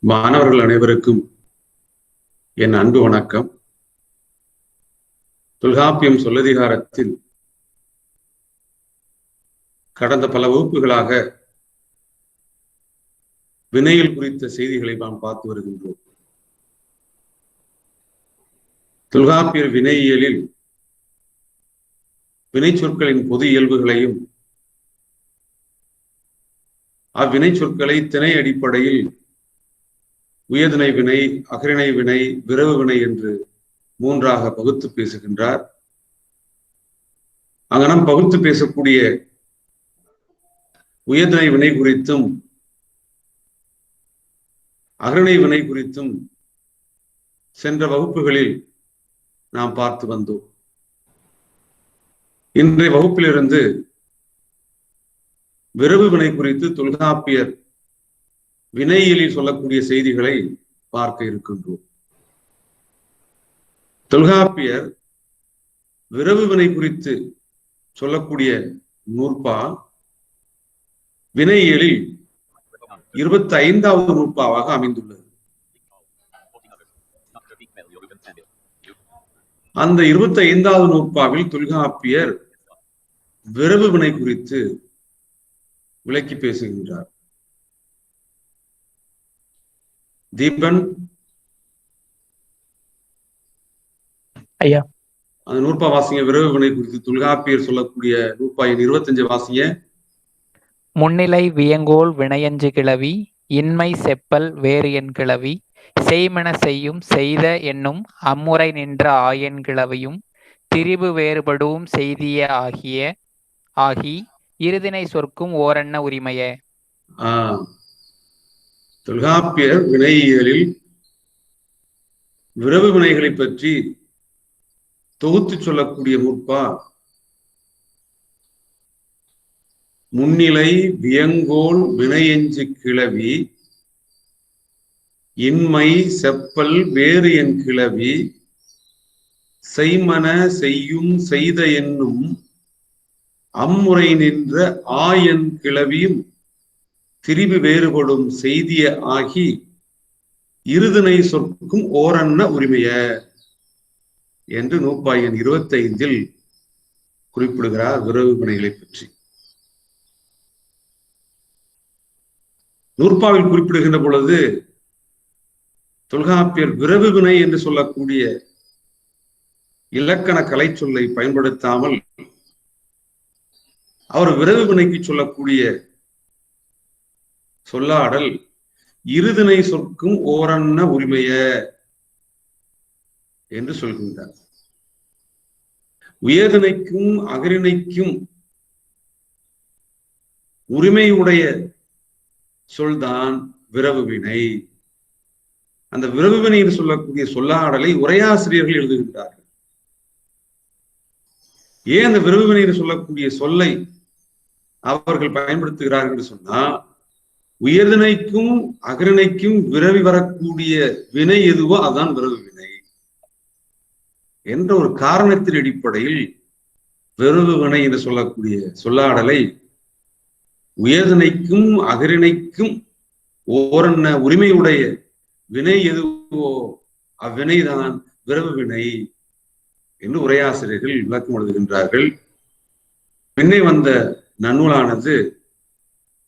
மாணவர்கள் அனைவருக்கும் என் அன்பு வணக்கம். தொல்காப்பியம் சொல்லதிகாரத்தில் கடந்த பல வகுப்புகளாக வினையில் குறித்த செய்திகளை நாம் பார்த்து வருகின்றோம். தொல்காப்பியர் வினையியலில் வினை சொற்களின் பொது இயல்புகளையும் அவ்வினை சொற்களை திணை அடிப்படையில் உயர்திணை வினை, அகரிணை வினை, விரவு வினை என்று மூன்றாக பகுத்து பேசுகின்றார். அங்கனம் பகுத்து பேசக்கூடிய உயர்திணை வினை குறித்தும் அகரிணை வினை குறித்தும் சென்ற வகுப்புகளில் நாம் பார்த்து வந்தோம். இன்றைய வகுப்பிலிருந்து விரவு வினை குறித்து தொல்காப்பியர் வினையியலில் சொல்லக்கூடிய செய்திகளை பார்க்க இருக்கின்றோம். தொல்காப்பியர் விரவு வினை குறித்து சொல்லக்கூடிய நூற்பா வினையியலில் 25வது நூற்பாவாக அமைந்துள்ளது. அந்த 25வது நூற்பாவில் தொல்காப்பியர் விரவு வினை குறித்து விளக்கி பேசுகின்றார். தீபன் ஐயா, அந்த நூற்பா வாசிங்க. விரவு வினை குறித்து தொல்காப்பியர் சொல்லக்கூடிய நூற்பா எண் 25 வாசிங்க. முன்னிலை வியங்கோள் வினையஞ்சு கிளவி இன்மை செப்பல் வேறு என் கிளவி செய்மென செய்யும் செய்த என்னும் அம்முறை நின்ற ஆயன் கிளவியும் திரிபு வேறுபடும் செய்திய ஆகி இருதினை சொற்கும் ஓரன்ன உரிமைய. தொல்காப்பியர் வினையியலில் விரவு வினைகளை பற்றி தொகுத்து சொல்லக்கூடிய நூற்பா முன்னிலை வியங்கோள் வினையஞ்சு கிளவி இன்மை செப்பல் வேறு என் கிளவி செய்மன செய்யும் செய்த என்னும் அம்முறை நின்ற ஆயன் கிளவியும் திரிபு வேறுபடும் செய்திய ஆகி இருதினை சொற்கும் ஓரன்ன உரிமைய என்று நூற்பா எண் 25 குறிப்பிடுகிறார் விரவு வினைகளை பற்றி. நூற்பாவில் குறிப்பிடுகின்ற பொழுது தொல்காப்பியர் விரவு வினை என்று சொல்லக்கூடிய இலக்கண கலை சொல்லை பயன்படுத்தாமல் அவர் விரவு வினைக்கு சொல்லக்கூடிய சொல்லாடல் இருதினை சொற்கும் ஓரன்ன உரிமைய என்று சொல்கின்றார். உயர்திணைக்கும் அகரிணைக்கும் உரிமையுடைய சொல்தான் விரவு வினை. அந்த விரவு வினை என்று சொல்லக்கூடிய சொல்லாடலை உரையாசிரியர்கள் எழுதுகின்றார்கள். ஏன் அந்த விரவு வினை என்று சொல்லக்கூடிய சொல்லை அவர்கள் பயன்படுத்துகிறார்கள் என்று சொன்னா, உயர்திணைக்கும் அகரிணைக்கும் விரவி வரக்கூடிய வினை எதுவோ அதுதான் விரவு வினை என்ற ஒரு காரணத்தின் அடிப்படையில் விரவு வினை என்று சொல்லக்கூடிய சொல்லாடலை உயர்திணைக்கும் அகரிணைக்கும் ஓரன்ன உரிமையுடைய வினை எதுவோ அவ்வினைதான் விரவு வினை என்று உரையாசிரியர்கள் விளக்கம் எழுதுகின்றார்கள். பின்னே வந்த நன்னூலானது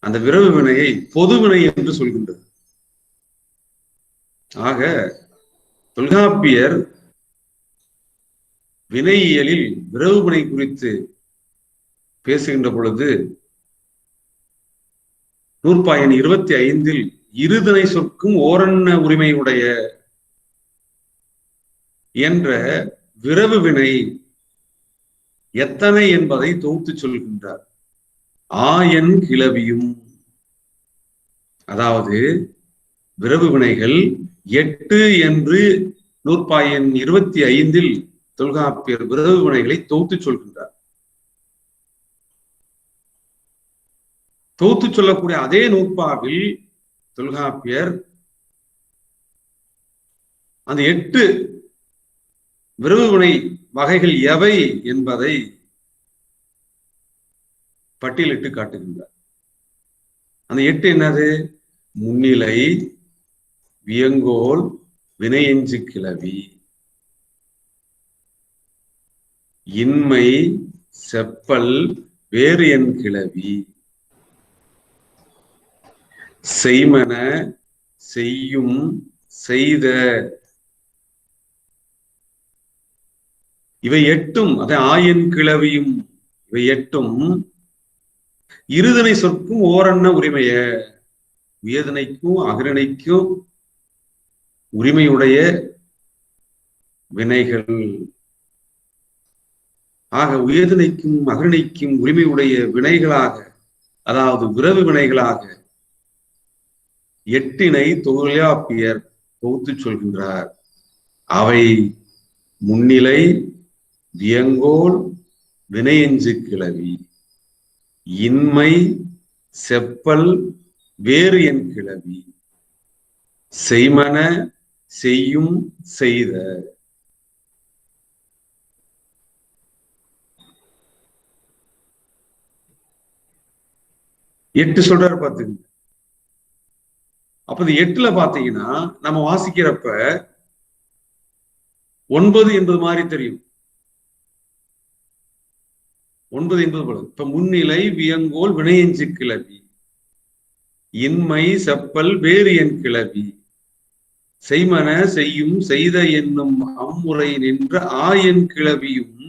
அந்த விரவு வினையை பொது வினை என்று சொல்கின்றது. ஆக தொல்காப்பியர் வினையியலில் விரவு வினை குறித்து பேசுகின்ற பொழுது நூற்பா எண் 25 இருதினை சொற்கும் ஓரன்ன உரிமையுடைய என்ற விரவு வினை எத்தனை என்பதை தொகுத்து சொல்கின்றார். ஆயன் கிளவியும், அதாவது விரவு வினைகள் 8 என்று நூற்பா எண் 25 தொல்காப்பியர் விரவு வினைகளை தொகுத்து சொல்கின்றார். தொகுத்து சொல்லக்கூடிய அதே நூற்பாவில் தொல்காப்பியர் அந்த 8 விரவு வினை வகைகள் எவை என்பதை பட்டியலிட்டு காட்டுகின்றார். அந்த 8 என்னது? முன்னிலை, வியங்கோல் வினையெஞ்சு கிளவி இன்மை செப்பல் வேறு என் கிளவி செய்மன செய்யும் செய்த இவை எட்டும் அதை ஆயன் கிளவியும் இவை எட்டும் இருதனை சொற்கும் ஓரன்ன உரிமைய உயர்தனைக்கும் அகரணைக்கும் உரிமையுடைய வினைகள். ஆக உயர்தனைக்கும் அகரணைக்கும் உரிமையுடைய வினைகளாக, அதாவது விரவு வினைகளாக எட்டினை தொல்காப்பியர் தொகுத்து சொல்கின்றார். அவை முன்னிலை வியங்கோல் வினையெஞ்சு கிளவி இன்மை செப்பல் வேறு என் கிளவி செய்மன செய்யும் செய்த. எட்டு சொல்றாரு பாத்துங்க. அப்ப இந்த எட்டுல பாத்தீங்கன்னா நம்ம வாசிக்கிறப்ப 9 என்பது மாதிரி தெரியும். 9 என்பது போல. இப்ப முன்னிலை வியங்கோல் வினையெஞ்சு கிளவி இன்மை செப்பல் வேறு என் கிளவி செய்மன செய்யும் செய்த என்னும் அம்முறை நின்ற ஆயன் கிளவியும்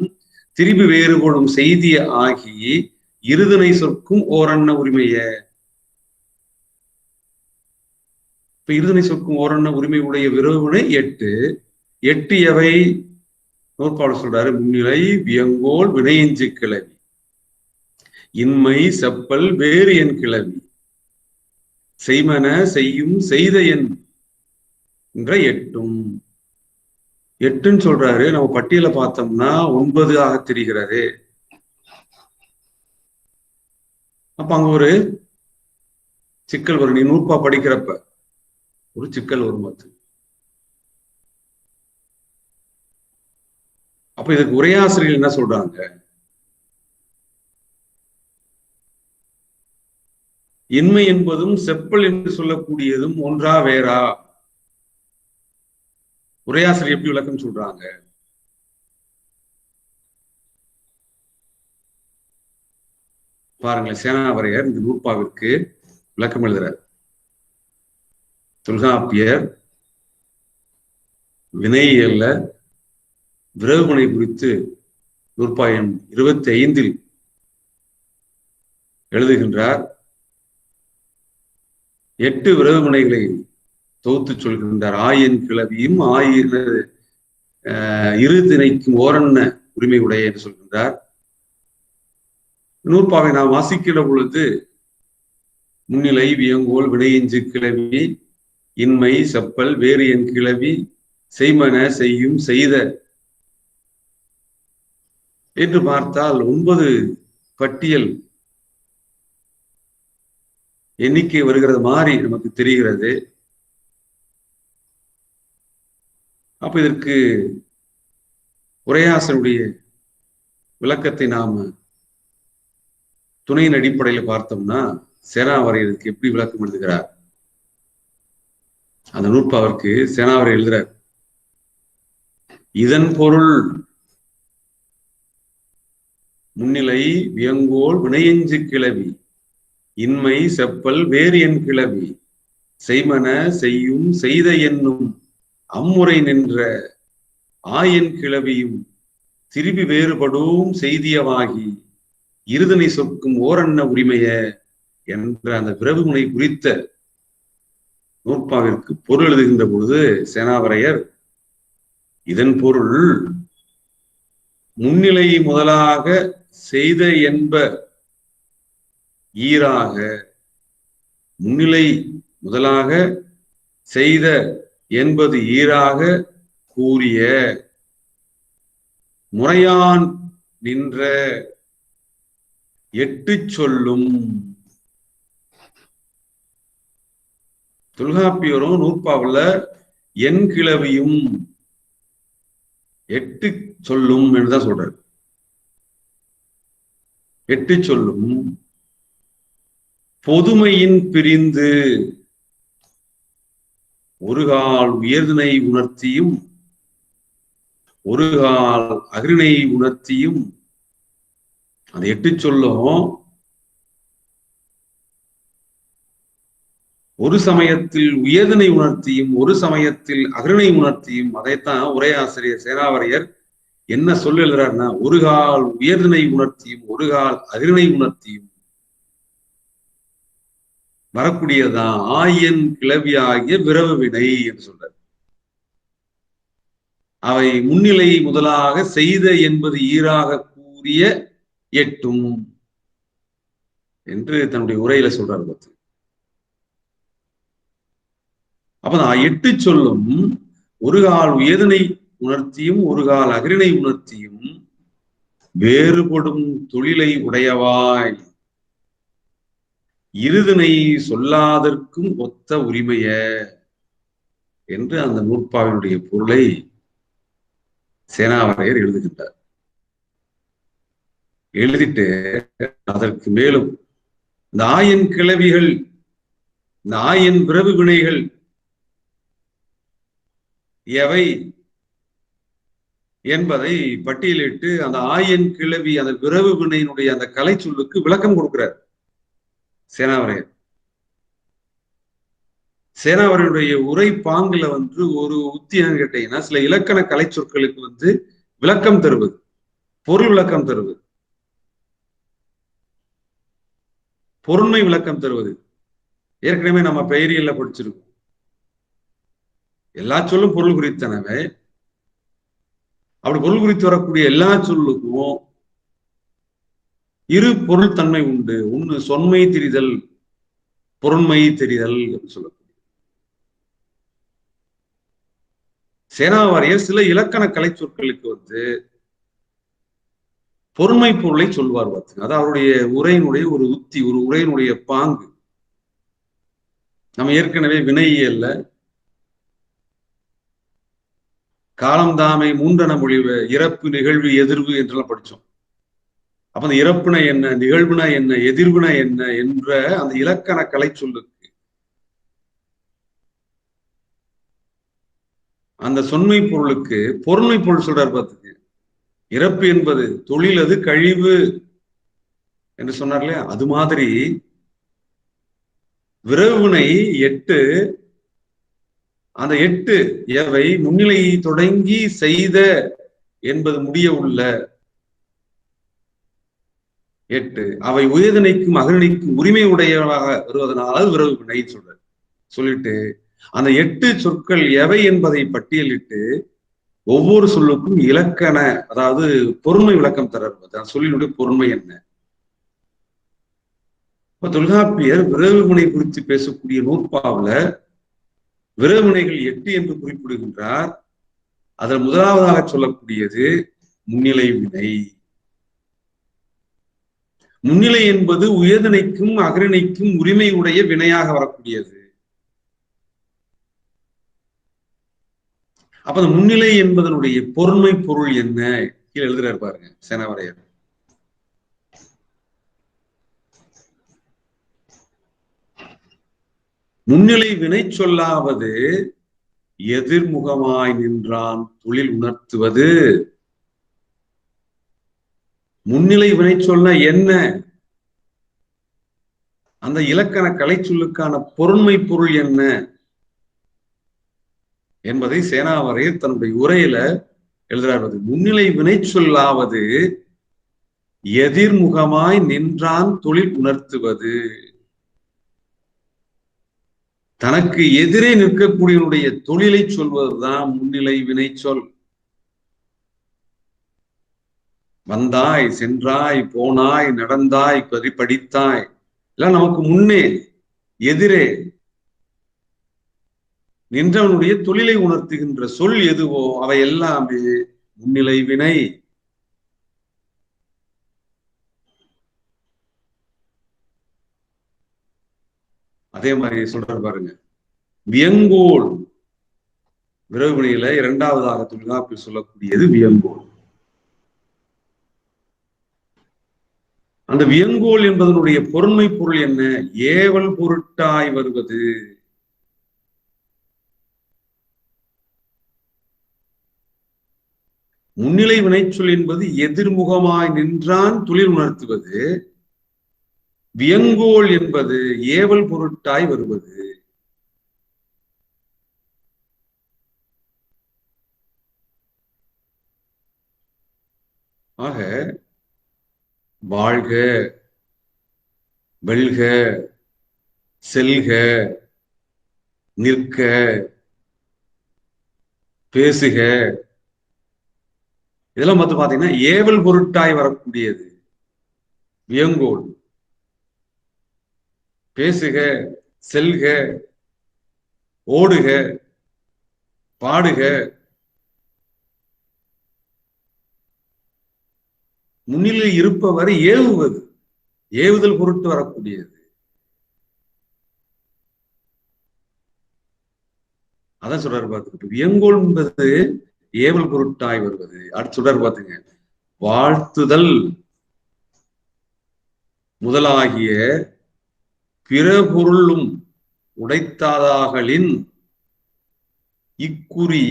திரிபு வேறுபடும் செய்திய ஆகி இருதனை சொற்கும் ஓரன்ன உரிமைய. இப்ப இருதனை சொற்கும் ஓரன்ன உரிமை உடைய விரவுனை 8. 8 எவை நூற்பாளர் சொல்றாரு. முன்னிலை வியங்கோல் வினையெஞ்சு கிளவி இன்மை செப்பல் வேறு என் கிளவி செய்மன செய்யும் செய்த என் என்ற 8ம். 8ன்னு சொல்றாரு. நம்ம பட்டியலை பார்த்தோம்னா 9 ஆக தெரிகிறது. அப்ப அங்க ஒரு சிக்கல் வரும். நீ நூற்பா படிக்கிறப்ப ஒரு சிக்கல் வரும். அப்ப இதுக்கு உரையாசிரியர்கள் என்ன சொல்றாங்க? இன்மை என்பதும் செப்பல் என்று சொல்லக்கூடியதும் ஒன்றா வேறா? உரையாசிரியர் எப்படி விளக்கம் சொல்றாங்க? பாருங்களேன். சேனாவரையர் இந்த நூற்பாவிற்கு விளக்கம் எழுதுறார். தொல்காப்பியர் வினையியல்ல விரவுமுனை குறித்து நூற்பாயம் 25 எழுதுகின்றார். 8 விரவுமுனைகளை தொகுத்து சொல்கின்றார். ஆயன் கிளவியும் இரு திணைக்கும் ஓரன்ன உரிமை உடைய என்று சொல்கின்றார். நூற்பாவை நாம் வாசிக்கிற பொழுது முன்னிலை வியங்கோல் வினையெஞ்சு கிளவி இன்மை செப்பல் வேறு என் கிளவி செய்மன செய்யும் செய்த என்று பார்த்தால் 9 பட்டியல் எண்ணிக்கை வருகிறது மாதிரி நமக்கு தெரிகிறது. அப்ப இதற்கு உரையாசனுடைய விளக்கத்தை நாம துணையின் அடிப்படையில் பார்த்தோம்னா சேனாவரையருக்கு எப்படி விளக்கம் எழுதுகிறார்? அந்த நூற்பாவிற்கு சேனாவரையர் எழுதுறார். இதன் பொருள் முன்னிலை வியங்கோல் வினையெஞ்சு கிளவி இன்மை செப்பல் வேறு என் கிளவி செய்மன செய்யும் செய்த என்னும் அம்முறை நின்ற ஆயன் கிளவியும் திருப்பி வேறுபடும் செய்தியவாகி இருதனை சொற்கும் ஓரன்ன உரிமைய என்ற அந்த விரவுமுனை குறித்த நூற்பாவிற்கு பொருள் எழுதுகின்ற பொழுது சேனாவரையர் இதன் பொருள் முன்னிலை முதலாக செய்த என்ப ஈராக முன்னிலை முதலாக செய்த என்பது ஈராக கூறிய முறையான் நின்ற 8 சொல்லும். தொல்காப்பியரும் நூற்பாவுல என் கிளவியும் 8 சொல்லும் என்றுதான் சொல்றாரு. 8 சொல்லும் பொதுமையின் பிரிந்து ஒரு கால் உயர்திணை உணர்த்தியும் ஒரு கால் அகிரிணை உணர்த்தியும். அந்த 8 சொல்லும் ஒரு சமயத்தில் உயர்திணை உணர்த்தியும் ஒரு சமயத்தில் அகிரிணை உணர்த்தியும். அதைத்தான் உரையாசிரியர் சேனாவரையர் என்ன சொல்ல எழுதுறாருன்னா, ஒரு கால் உயர்திணை உணர்த்தியும் ஒரு கால் அகிரிணை உணர்த்தியும் வரக்கூடியதான் ஆயன் கிளவியாகிய விரவு வினை என்று சொல்றார். அவை முன்னிலை முதலாக செய்த என்பது ஈராக கூறிய 8 என்று தன்னுடைய உரையில சொல்றார். அப்ப 8 சொல்லும் ஒரு கால் உயர்திணை உணர்த்தியும் ஒரு கால் அகிரிணை உணர்த்தியும் வேறுபடும் தொழிலை உடையவாய் இருதிணை சொல்லாதற்கும் ஒத்த உரிமைய என்று அந்த நூற்பாவினுடைய பொருளை சேனாவரையர் எழுதுகின்றார். எழுதிட்டு அதற்கு மேலும் இந்த ஆயன் கிளவிகள், இந்த ஆயன் விரவு வினைகள் எவை என்பதை பட்டியலிட்டு அந்த ஆயன் கிளவி அந்த விரவு வினையினுடைய அந்த கலை சொல்லுக்கு விளக்கம் கொடுக்கிறார் சேனாவரையர். சேனாவரையுடைய உரை பாங்குல ஒரு உத்தி என்னன்னு கேட்டீங்கன்னா, சில இலக்கண கலை சொற்களுக்கு விளக்கம் தருவது, பொருள் விளக்கம் தருவது, பொருண்மை விளக்கம் தருவது. ஏற்கனவே நம்ம பெயரியல்ல படிச்சிருக்கோம். எல்லா சொல்லும் பொருள் குறித்தனவே. அப்படி பொருள் குறித்து வரக்கூடிய எல்லா சொல்லுக்கும் இரு பொருள் தன்மை உண்டு. ஒண்ணு சொன்மை தெரிதல், பொருண்மை தெரிதல் என்று சொல்லக்கூடிய சேனாவாரியர் சில இலக்கண கலை சொற்களுக்கு பொருண்மை பொருளை சொல்வார். அது அவருடைய உரையினுடைய ஒரு உத்தி, ஒரு உரையினுடைய பாங்கு. நம்ம ஏற்கனவே வினையியல்ல காலம்தாமை மூன்றன மொழிவு இறப்பு நிகழ்வு எதிர்வு என்றெல்லாம் படிச்சோம். அப்ப அந்த இறப்புனா என்ன, நிகழ்வுனா என்ன, எதிர்வுனா என்ன என்ற அந்த இலக்கண கலை சொல்லுக்கு அந்த சொன்மை பொருளுக்கு பொருண்மை பொருள் சொல்றார். பார்த்துக்கு இறப்பு என்பது தொழில், அது கழிவு என்று சொன்னார் இல்லையா? அது மாதிரி விரவுனை 8, அந்த 8 எவை முன்னிலையை தொடங்கி செய்த என்பது முடிய உள்ள 8 அவை உயர்திணைக்கும் அகிரிணைக்கும் உரிமை உடையவாக வருவதனால விரவு வினை சொல்லிட்டு அந்த 8 சொற்கள் எவை என்பதை பட்டியலிட்டு ஒவ்வொரு சொல்லுக்கும் இலக்கண, அதாவது பொருண்மை விளக்கம் தர சொல்லினுடைய பொருண்மை என்ன. இப்ப தொல்காப்பியர் விரவு வினை குறித்து பேசக்கூடிய நூற்பாவுல விரவு வினைகள் 8 என்று குறிப்பிடுகின்றார். அதில் முதலாவதாக சொல்லக்கூடியது முன்னிலை வினை. முன்னிலை என்பது உயர்திணைக்கும் அகிரிணைக்கும் உரிமை உடைய வினையாக வரக்கூடியது. அப்ப அந்த முன்னிலை என்பதனுடைய பொருண்மை பொருள் என்ன கீழே எழுதுறாரு பாருங்க சேனாவரையர். முன்னிலை வினை சொல்லாவது எதிர்முகமாய் நின்றான் தொழில் உணர்த்துவது. முன்னிலை வினை சொல்ல என்ன, அந்த இலக்கண கலை சொல்லுக்கான பொருண்மை பொருள் என்ன என்பதை சேனாவரையர் தன்னுடைய உரையில எழுதுறாரு. முன்னிலை வினை சொல்லாவது எதிர்முகமாய் நின்றான் தொழில் உணர்த்துவது. தனக்கு எதிரே நிற்கக்கூடியவனுடைய தொழிலை சொல்வதுதான் முன்னிலை வினை சொல். வந்தாய், சென்றாய், போனாய், நடந்தாய், படித்தாய் எல்லாம் நமக்கு முன்னே எதிரே நின்றவனுடைய தொழிலை உணர்த்துகின்ற சொல் எதுவோ அவை எல்லாமே முன்னிலை வினை. அதே மாதிரி சொல்ற பாருங்க, வியங்கோல் விரவு வினையில 2வதாக தொல்காப்பியர் சொல்லக்கூடியது வியங்கோல். அந்த வியங்கோல் என்பதனுடைய பொருண்மை பொருள் என்ன, ஏவல் பொருட்டாய் வருவது. முன்னிலை வினைச்சொல் என்பது எதிர்முகமாய் நின்றான் தொழில் உணர்த்துவது. வியங்கோல் என்பது ஏவல் பொருட்டாய் வருவது. ஆக வாழ்க, வெல்க, செல்க, நிற்க, பேசுக, இதெல்லாம் வந்து பாத்தீங்கன்னா ஏவல் பொருட்டாய் வரக்கூடியது. வியங்கோல். பேசுக, செல்க, ஓடுக, பாடுக, முன்னிலை இருப்பவரை ஏவுவது, ஏவுதல் பொருட்டு வரக்கூடியது. அதான் சொல்றாரு பாத்துக்கிட்டு, வியங்கோல் என்பது ஏவல் பொருட்டாய் வருவது. அடுத்து சொல்றாரு பாத்துங்க, வாழ்த்துதல் முதலாகிய பிற பொருளும் உடைத்தாதாகலின் இக்குறி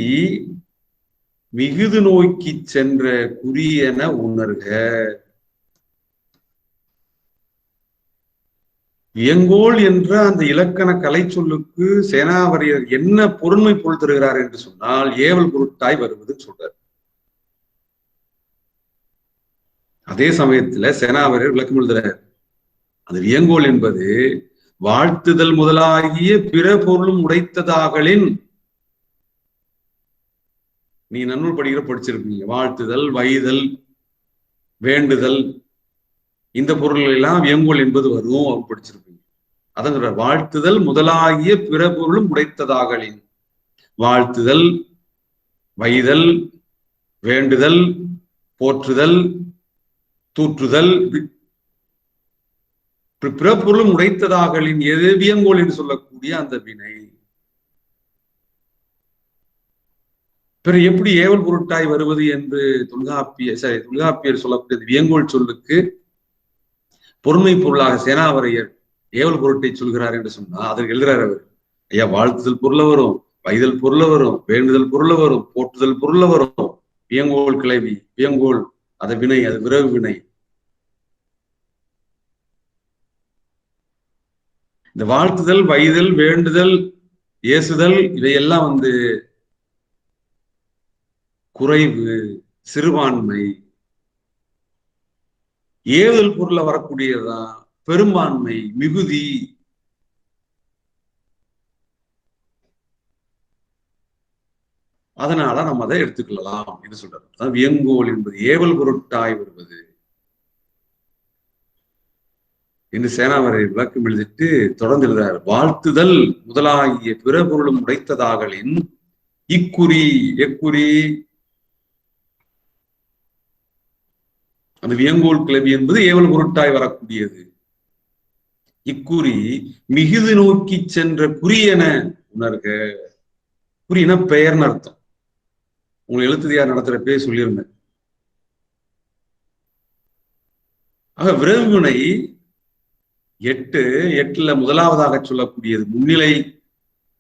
மிகுது நோக்கி சென்ற குறி என உணர்க. வியங்கோல் என்ற அந்த இலக்கண கலை சொல்லுக்கு சேனாவரியர் என்ன பொருண்மை பொருள் தருகிறார் என்று சொன்னால் ஏவல் பொருட்டாய் வருவது சொல்றார். அதே சமயத்துல சேனாவரியர் விளக்கம் எழுதுறார், அந்த வியங்கோல் என்பது வாழ்த்துதல் முதலாகிய பிற பொருளும் உடைத்ததாகலின். நீ நன்னூல் படிச்சிருப்பீங்க, வாழ்த்துதல், வைதல், வேண்டுதல், இந்த பொருள்கள் எல்லாம் வியங்கோல் என்பது வரும் அவர் படிச்சிருப்பீங்க. அதான் சொல்ற, வாழ்த்துதல் முதலாகிய பிற பொருளும் உடைத்ததாகலின். வாழ்த்துதல், வைதல், வேண்டுதல், போற்றுதல், தூற்றுதல், பிற பொருளும் உடைத்ததாகலின் எது வியங்கோல் என்று சொல்லக்கூடிய அந்த வினை. பிற எப்படி ஏவல் பொருட்டாய் வருவது என்று தொல்காப்பியர் சொல்லக்கூடிய வியங்கோல் சொல்லுக்கு பொருண்மை பொருளாக சேனாவரையர் ஏவல் பொருட்டை சொல்கிறார் என்று சொன்னா அதற்கு எழுதுறாரு அவர், ஐயா வாழ்த்துதல் பொருள வரும், வைதல் பொருள வரும், வேண்டுதல் பொருள வரும், போற்றுதல் பொருள வரும். வியங்கோல் கிளவி, வியங்கோல் அது வினை, அது விரவு வினை. இந்த வாழ்த்துதல், வைதல், வேண்டுதல், ஏசுதல் இவையெல்லாம் வந்து குறைவு, சிறுபான்மை. ஏவல் பொருள வரக்கூடியதுதான் பெரும்பான்மை, மிகுதி. அதனால நம்ம அதை எடுத்துக்கொள்ளலாம் என்று சொல்றாரு. வியங்கோல் என்பது ஏவல் பொருட்டாய் வருவது என்று சேனாவரை விளக்கம் எழுதிட்டு தொடர்ந்து எழுதுறாரு. வாழ்த்துதல் முதலாகிய பிற பொருளும் உடைத்ததாகலின் இக்குறி, எக்குறி அந்த வியங்கோல் கிளவி என்பது ஏவல் பொருட்டாய் வரக்கூடியது. இக்குறி மிகுது நோக்கி சென்ற குறி என உணர்க. குறினா பெயர்னு அர்த்தம். உங்களை எழுத்துதியார் நடத்துற பேர் சொல்லியிருந்தேன். ஆக விரவுவினை எட்டுல முதலாவதாக சொல்லக்கூடியது முன்னிலை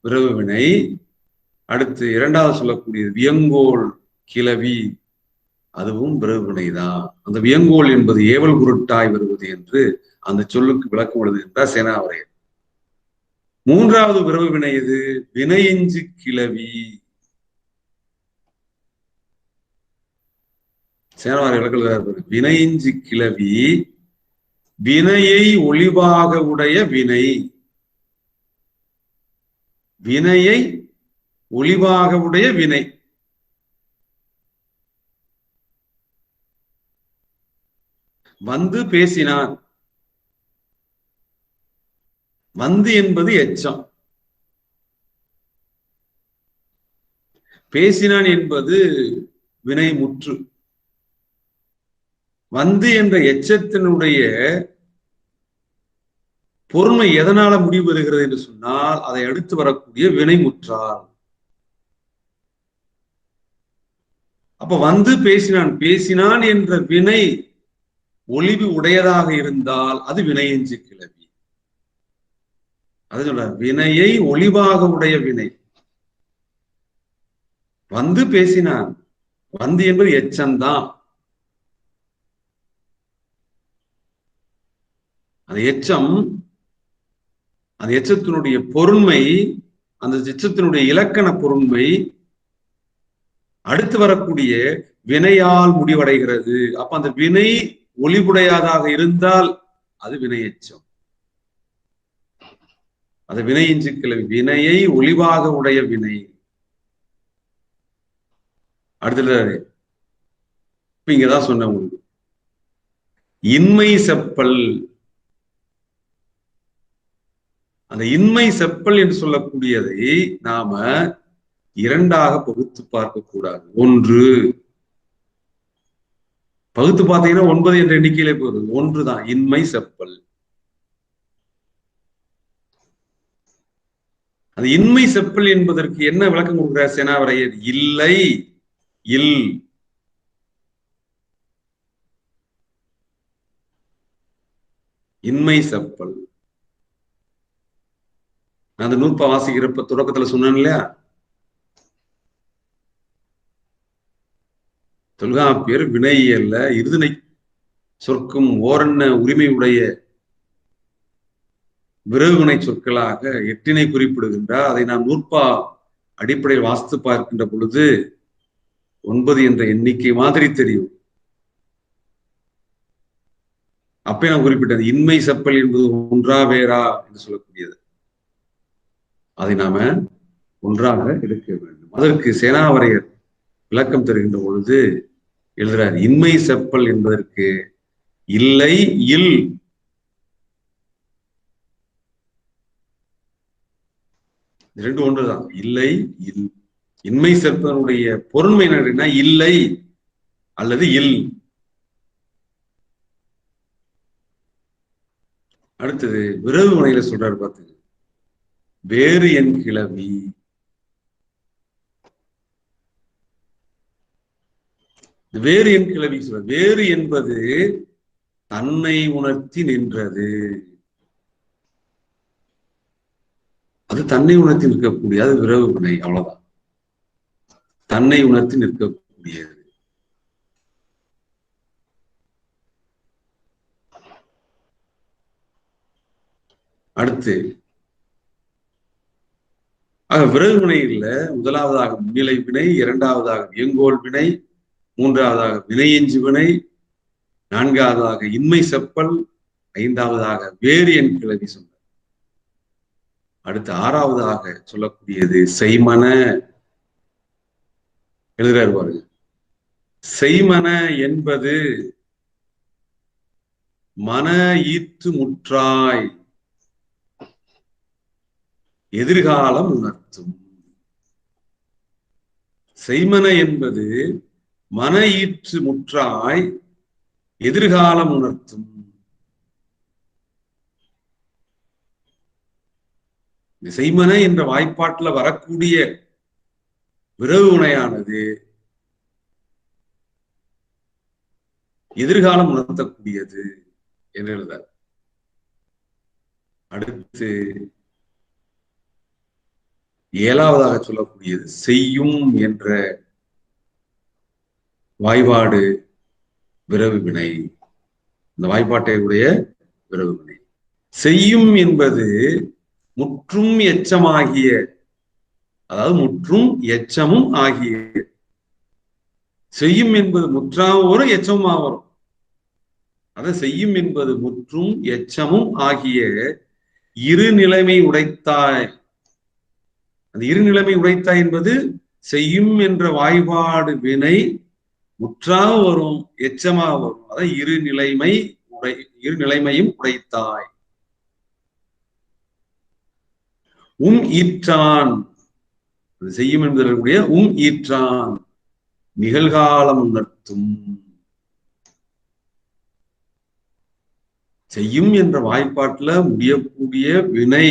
விரவு வினை. அடுத்து இரண்டாவது சொல்லக்கூடியது வியங்கோல் கிளவி, அதுவும் விரவு வினைதான். அந்த வியங்கோல் என்பது ஏவல் பொருட்டாய் வருவது என்று அந்த சொல்லுக்கு விளக்கம் எழுதுகின்றார் சேனாவரையர். மூன்றாவது விரவு வினை எது? வினையெஞ்சு கிளவி. சேனாவரையர் விளக்கம் எழுதுகிறார், வினையெஞ்சு கிளவி வினையை ஒளிவாக உடைய வினை. வினையை ஒளிவாக உடைய வினை. வந்து பேசினான். வந்து என்பது எச்சம், பேசினான் என்பது வினை முற்று. வந்து என்ற எச்சத்தினுடைய பொருண்மை எதனால முடிவு பெறுகிறது என்று சொன்னால் அதை அடுத்து வரக்கூடிய வினை முற்றால். அப்ப வந்து பேசினான், பேசினான் என்ற வினை ஒளிவு உடையதாக இருந்தால் அது வினையெஞ்சு கிளவி. அது சொல்ற, வினையை ஒளிவாக உடைய வினை. வந்து பேசினான், வந்து என்பது எச்சம்தான். அந்த எச்சத்தினுடைய பொருண்மை, அந்த எச்சத்தினுடைய இலக்கண பொருண்மை அடுத்து வரக்கூடிய வினையால் முடிவடைகிறது. அப்ப அந்த வினை ஒளிவுடையதாக இருந்தால் அது வினை எச்சம். அது வினையின் சிக்கல். வினையை ஒளிவாக உடைய வினை. அடுத்தது இப்ப இங்கதான் சொன்ன உங்களுக்கு இன்மை செப்பல். அந்த இன்மை செப்பல் என்று சொல்லக்கூடியதை நாம இரண்டாக பகுத்து பார்க்க கூடாது. ஒன்று பகுத்து பார்த்தீங்கன்னா 9 என்ற எண்ணிக்கையிலே போகுது. ஒன்றுதான் இன்மை செப்பல். அந்த இன்மை செப்பல் என்பதற்கு என்ன விளக்கம் கொடுக்கிறார் சேனாவரையர்? இல்லை, இல். இன்மை செப்பல். நான் அந்த நூற்பா வாசிக்கிறப்ப தொடக்கத்துல சொன்னேன் இல்லையா, தொல்காப்பியர் வினையியல்ல இருதினை சொற்கும் ஓரென்ன உரிமை உடைய விரவுவினை சொற்களாக 8 குறிப்பிடுகின்றார். அதை நாம் நூற்பா அடிப்படையில் வாசித்து பார்க்கின்ற பொழுது 9 என்ற எண்ணிக்கை மாதிரி தெரியும். அப்ப நான் குறிப்பிட்டது இன்மை செப்பல் என்பது ஒன்றா வேறா என்று சொல்லக்கூடியது. அதை நாம ஒன்றாக எடுக்க வேண்டும். அதற்கு சேனாவரையர் விளக்கம் தருகின்ற பொழுது எழுதுறார், இன்மை செப்பல் என்பதற்கு இல்லை, இல். இரண்டு ஒன்றுதான். இல்லை, இல். இன்மை செப்பனுடைய பொருண்மை என்ன? இல்லை அல்லது இல். அடுத்தது விரவு வினையில சொல்றாரு பார்த்துங்க, வேறு என் கிளவி. வேறு என் கிளவி சொல்ற வேறு என்பது தன்னை உணர்த்தி நின்றது. அது தன்னை உணர்த்தி நிற்கக்கூடிய, அது விரவு வினை. அவ்வளவுதான், தன்னை உணர்த்தி நிற்கக்கூடியது. அடுத்து விரவு வினையில முதலாவதாக முன்னிலை வினை, இரண்டாவதாக வியங்கோல் வினை, மூன்றாவதாக வினையெஞ்சு வினை, நான்காவதாக இன்மை செப்பல், ஐந்தாவதாக வேறு என் கிளவி சொன்ன. அடுத்து ஆறாவதாக சொல்லக்கூடியது செய்மன. எழுதுறாரு பாருங்க, செய்மன என்பது மன ஈற்று முற்றாய் எதிர்காலம் உணர்த்தும். செய்மன என்பது மன ஈற்று முற்றாய் எதிர்காலம் உணர்த்தும். செய்மன என்ற வாய்ப்பாட்டுல வரக்கூடிய விரவு வினையானது எதிர்காலம் உணர்த்தக்கூடியது என்று எழுதார். அடுத்து ஏழாவதாக சொல்லக்கூடியது செய்யும் என்ற வாய்பாடு விரவு வினை. இந்த வாய்ப்பாட்டை உடைய விரவு வினை. செய்யும் என்பது முற்றும் எச்சமாகிய, அதாவது முற்றும் எச்சமும் ஆகிய. செய்யும் என்பது முற்றாக வரும், எச்சமா வரும். அத செய்யும் என்பது முற்றும் எச்சமும் ஆகிய இரு நிலைமை உடைத்தாய். அந்த இரு நிலைமை உடைத்தாய் என்பது செய்யும் என்ற வாய்பாடு வினை முற்றாக வரும், எச்சமாக வரும். அதான் இரு நிலைமையும் உடைத்தாய். ஈற்றான் செய்யும் என்பதற்குரிய ஈற்றான் நிகழ்காலம் உணர்த்தும். செய்யும் என்ற வாய்ப்பாட்டுல முடியக்கூடிய வினை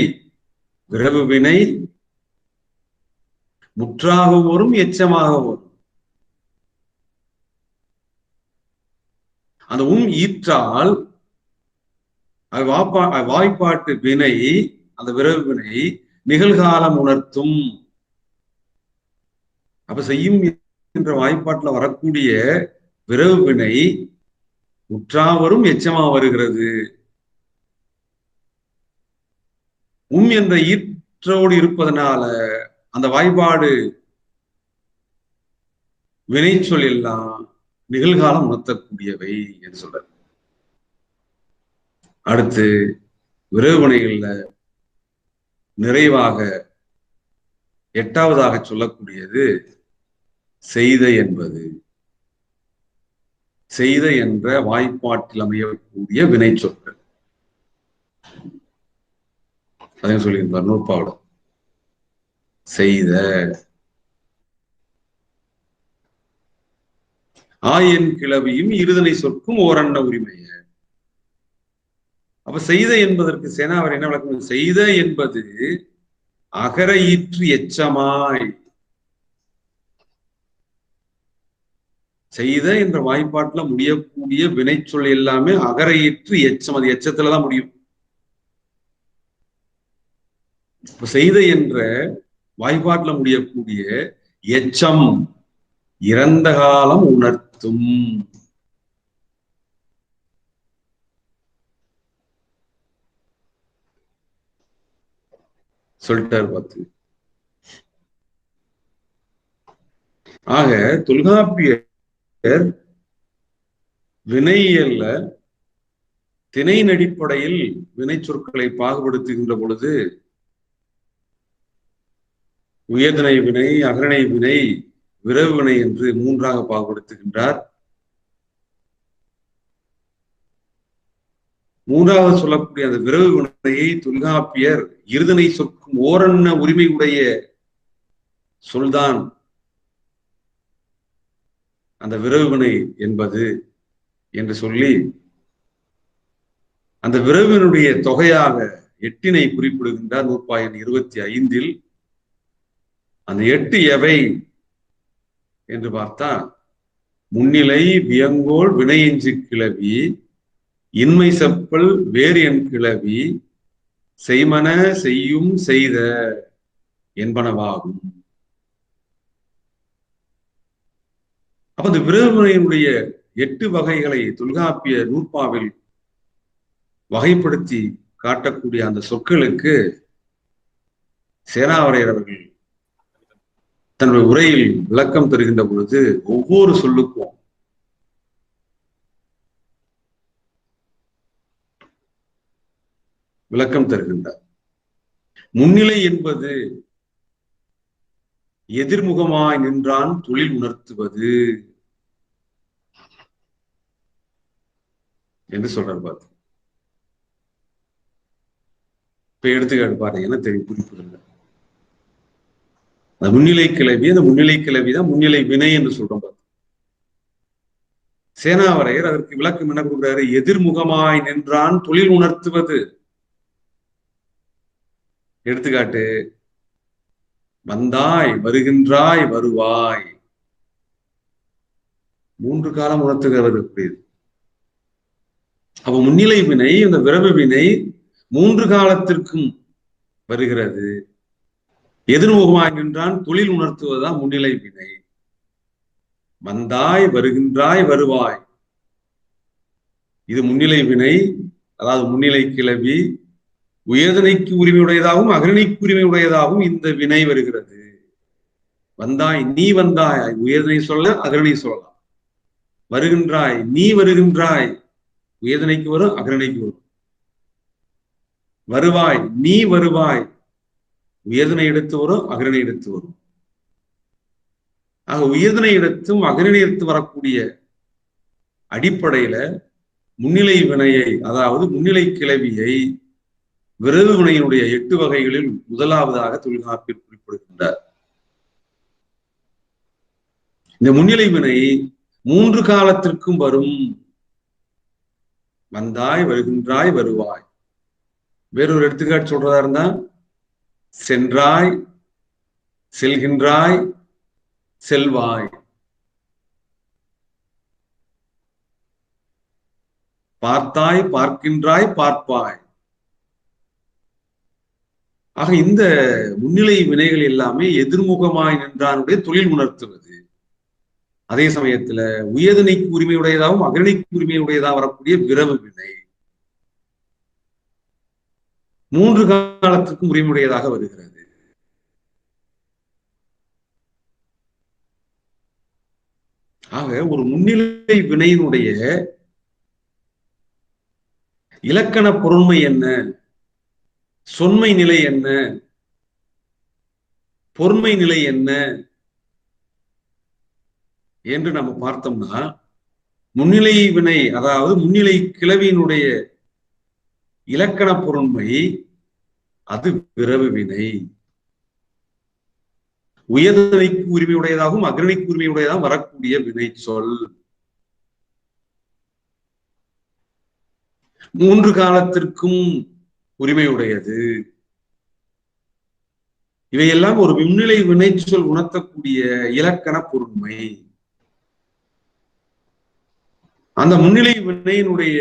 விரவு வினை முற்றாக வரும், எச்சமாக வரும். அந்த ஈற்றால் வாய்ப்பாட்டு வினை, அந்த விரவு வினை நிகழ்காலம் உணர்த்தும். அப்ப செய்யும் என்ற வாய்ப்பாட்டுல வரக்கூடிய விரவு வினை உற்றாவரும் எச்சமா வருகிறது. என்ற ஈற்றோடு இருப்பதனால அந்த வாய்ப்பாடு வினைச்சொல் எல்லாம் நிகழ்காலம் உணர்த்தக்கூடியவை என்று சொல்ற. அடுத்து விரவு வினைகள்ல நிறைவாக 8வதாக சொல்லக்கூடியது செய்த என்பது. செய்த என்ற வாய்ப்பாட்டில் அமையக்கூடிய வினை சொற்கள். அதையும் சொல்லியிருப்பார் நூற்பாவிடம். செய்த ஆயன் கிளவியும் இருதனை சொற்கும் ஓரன்ன உரிமைய. அப்ப செய்த என்பதற்கு சேனாவர் என்ன விளக்கம்? செய்த என்பது அகர ஈற்று எச்சமாய். செய்த என்ற வாய்ப்பாட்டுல முடியக்கூடிய வினைச்சொல் எல்லாமே அகர ஈற்று எச்சம். அது எச்சத்துலதான் முடியும். செய்த என்ற வாய்ப்பாட்டுல முடியக்கூடிய எச்சம் இறந்த காலம் உணர்த்தும். சொல்லிட்டார் பார்த்து. ஆக தொல்காப்பியர் வினையியல்ல திணையின் அடிப்படையில் வினை சொற்களை பாகுபடுத்துகின்ற பொழுது உயர்திணை வினை, அகரணை வினை, விரவு வினை என்று 3ஆக பாகுபடுத்துகின்றார். 3வது சொல்லக்கூடிய அந்த விரவு வினையை தொல்காப்பியர் இருதனை சொற்கும் ஓரன்ன உரிமை உடைய சொல்தான் அந்த விரவு வினை என்பது என்று சொல்லி அந்த விரவினுடைய தொகையாக 8னை குறிப்பிடுகின்றார் நூற்பாயன் 25. அந்த 8 எவை என்று பார்த்தா முன்னிலை, வியங்கோள், வினையெஞ்சு கிளவி, இன்மை செப்பல், வேறு என் கிளவி, செய்மன, செய்யும், செய்த என்பனவாகும். அப்ப இந்த விரவுவினையினுடைய 8 வகைகளை தொல்காப்பிய நூற்பாவில் வகைப்படுத்தி காட்டக்கூடிய அந்த சொற்களுக்கு சேனாவரையர் அவர்கள் தன்னுடைய உரையில் விளக்கம் தருகின்ற பொழுது ஒவ்வொரு சொல்லுக்கும் விளக்கம் தருகின்றார். முன்னிலை என்பது எதிர்முகமாய் நின்றான் தொழில் உணர்த்துவது என்று சொல்றார். பார்த்து இப்ப எடுத்துக்காட்டு பாத்தீங்கன்னா தெரியும், குறிப்பிடுங்க. அந்த முன்னிலை கிளவி, அந்த முன்னிலை கிளவிதான் முன்னிலை வினை என்று சொல்றோம். பார்த்து சேனாவரையர் அதற்கு விளக்கம் என்ன கொடுக்கிறாரு? எதிர்முகமாய் நின்றான் தொழில் உணர்த்துவது. எடுத்துக்காட்டு வந்தாய், வருகின்றாய், வருவாய். 3 காலம் உணர்த்துகிறது. அப்ப முன்னிலை வினை, அந்த விரவு வினை 3 காலத்திற்கும் வருகிறது. எதிர்முகமாய் நின்றான் தொழில் உணர்த்துவதுதான் முன்னிலை வினை. வந்தாய், வருகின்றாய், வருவாய், இது முன்னிலை வினை. அதாவது முன்னிலை கிளவி உயர்தனைக்கு உரிமை உடையதாகவும் அகரணைக்கு உரிமை உடையதாகவும் இந்த வினை வருகிறது. வந்தாய், நீ வந்தாய், உயர்தனை சொல்ல, அகரணை சொல்லலாம். வருகின்றாய், நீ வருகின்றாய், உயர்தனைக்கு வரும், அகரணைக்கு வரும். வருவாய், நீ வருவாய், உயர்தனை எடுத்து வரும், அகரணை எடுத்து வரும். ஆக உயர்தனை எடுத்தும் அகரணை எடுத்து வரக்கூடிய அடிப்படையில முன்னிலை வினையை, அதாவது முன்னிலை கிளவியை விரவு வினையினுடைய 8 வகைகளில் முதலாவதாக தொல்காப்பியர் குறிப்பிடுகின்றார். இந்த முன்னிலை வினை 3 காலத்திற்கும் வரும். வந்தாய், வருகின்றாய், வருவாய். வேறொரு எடுத்துக்காட்டு சொல்றதா இருந்தா சென்றாய், செல்கின்றாய், செல்வாய். பார்த்தாய், பார்க்கின்றாய், பார்ப்பாய். ஆக இந்த முன்னிலை வினைகள் எல்லாமே எதிர்முகமாய் நின்றானுடைய தொழில் உணர்த்துவது. அதே சமயத்துல உயர்திணைக்கு உரிமையுடையதாகவும் அகரணைக்கு உரிமையுடையதாக வரக்கூடிய விரவு வினை 3 காலத்திற்கும் உரிமையுடையதாக வருகிறது. ஆக ஒரு முன்னிலை வினையினுடைய இலக்கண பொருண்மை என்ன, சொன்மை நிலை என்ன, பொருண்மை நிலை என்ன என்று நம்ம பார்த்தோம்னா, முன்னிலை வினை அதாவது முன்னிலை கிளவியினுடைய இலக்கண பொருண்மை அது விரவு வினை. உயர்திணைக்கு உரிமையுடையதாகவும் அகரணைக்கு உரிமையுடையதாகவும் வரக்கூடிய வினை சொல். 3 காலத்திற்கும் உரிமையுடையது. இவையெல்லாம் ஒரு முன்னிலை வினைச்சொல் உணர்த்தக்கூடிய இலக்கண பொருண்மை. அந்த முன்னிலை வினையினுடைய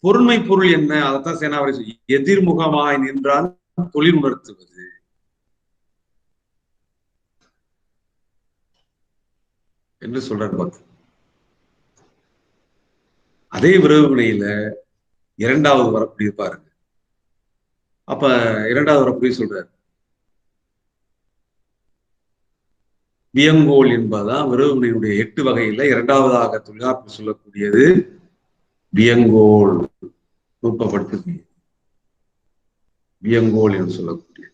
பொருண்மை பொருள் என்ன? அதைத்தான் சேனாவரை எதிர்முகமாய் நின்றால் தொழில் உணர்த்துவது. என்று சொல்றார். அதே விரவு வினையில 2வது வரக்கூடிய பாருங்க. அப்ப 2வது வரக்கூடிய சொல்றாரு, வியங்கோல் என்பதுதான் விரவு வினையுடைய 8 வகையில 2வதாக தொல்காப்பியர் சொல்லக்கூடியது வியங்கோல். நுட்பப்படுத்து வியங்கோல் என்று சொல்லக்கூடிய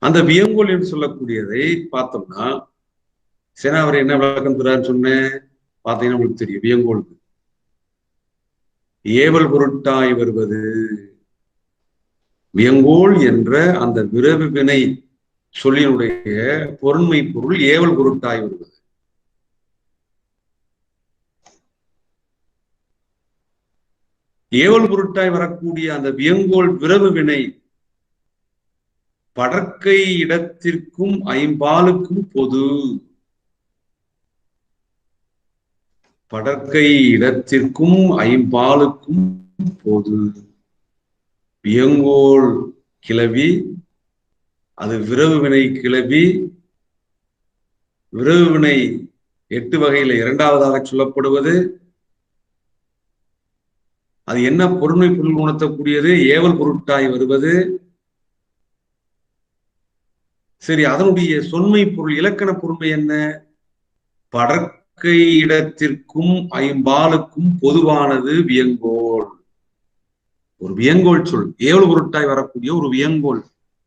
அந்த வியங்கோல் என்று சொல்லக்கூடியதை பார்த்தோம்னா, சேனாவரை என்ன விளக்கம் தரான்னு சொன்னேன் பார்த்தீங்கன்னா உங்களுக்கு தெரியும். வியங்கோலுக்கு ஏவல் பொருட்டாய் வருவது. வியங்கோல் என்ற அந்த விரவு வினை சொல்லினுடைய பொருண்மை பொருள் ஏவல் பொருட்டாய் வருவது. ஏவல் பொருட்டாய் வரக்கூடிய அந்த வியங்கோல் விரவு வினை படற்கை இடத்திற்கும் ஐம்பாலுக்கும் பொது. படற்கை இடத்திற்கும் ஐம்பாலுக்கும் பொது. வியங்கோல் கிளவி அது விரவு வினை கிளவி. விரவு வினை 8 வகையில 2வதாக சொல்லப்படுவது. அது என்ன பொருண்மை பொருள் உணர்த்தக்கூடியது? ஏவல் பொருட்டாய் வருவது. சரி, அதனுடைய சொன்மை பொருள் இலக்கண பொருண்மை என்ன? படற்கை இடத்திற்கும் ஐம்பாலுக்கும் பொதுவானது வியங்கோல். ஒரு வியங்கோல் சொல் ஏவல் பொருட்டாய் வரக்கூடிய ஒரு வியங்கோல்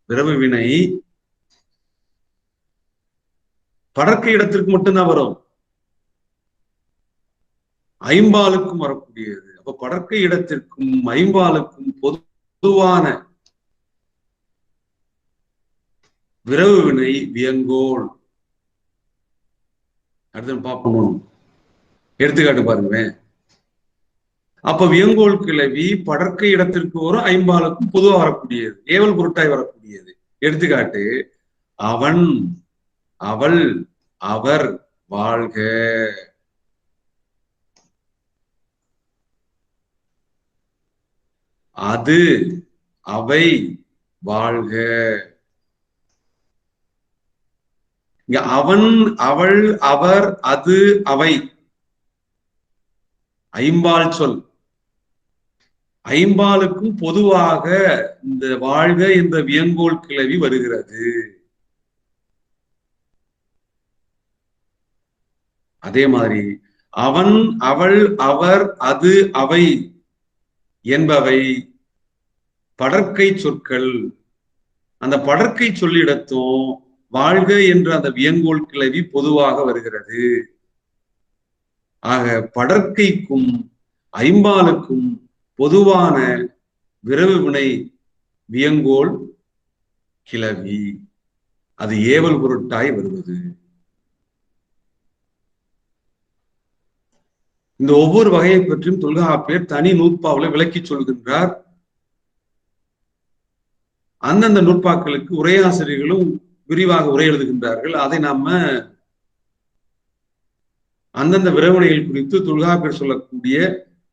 விரவு வினை படற்கை இடத்திற்கு மட்டும்தான் வரும், ஐம்பாலுக்கும் வரக்கூடியது. அப்ப படற்கை இடத்திற்கும் ஐம்பாலுக்கும் பொதுவான விரவு வினை வியங்கோல். அடுத்து பார்ப்போம், எடுத்துக்காட்டு பாருங்க. அப்ப வியங்கோல் கிளவி படற்கை இடத்திற்கு வரும், ஐம்பாலுக்கும் பொதுவா வரக்கூடியது, ஏவல் பொருட்டாய் வரக்கூடியது. எடுத்துக்காட்டு, அவன், அவள், அவர் வாழ்க. அது, அவை வாழ்க. இங்க அவன், அவள், அவர், அது, அவை ஐம்பால் சொல். ஐம்பாலுக்கும் பொதுவாக இந்த வாழ்க என்ற வியங்கோல் கிளவி வருகிறது. அதே மாதிரி அவன், அவள், அவர், அது, அவை என்பவை படற்கை சொற்கள். அந்த படற்கை சொல்லிடத்தும் வாழ்க என்ற அந்த வியங்கோல் கிளவி பொதுவாக வருகிறது. ஆக படற்கைக்கும் ஐம்பாலுக்கும் பொதுவான விரவு வினை வியங்கோல் கிளவி. அது ஏவல் பொருட்டாய் வருவது. இந்த ஒவ்வொரு வகையை பற்றியும் தொல்காப்பியர் தனி நூற்பாவில விளக்கி சொல்கின்றார். அந்தந்த நூற்பாக்களுக்கு உரையாசிரியர்களும் விரிவாக உரை எழுதுகின்றார்கள். அதை நாம அந்தந்த விரவினைகள் குறித்து தொல்காப்பியர் சொல்லக்கூடிய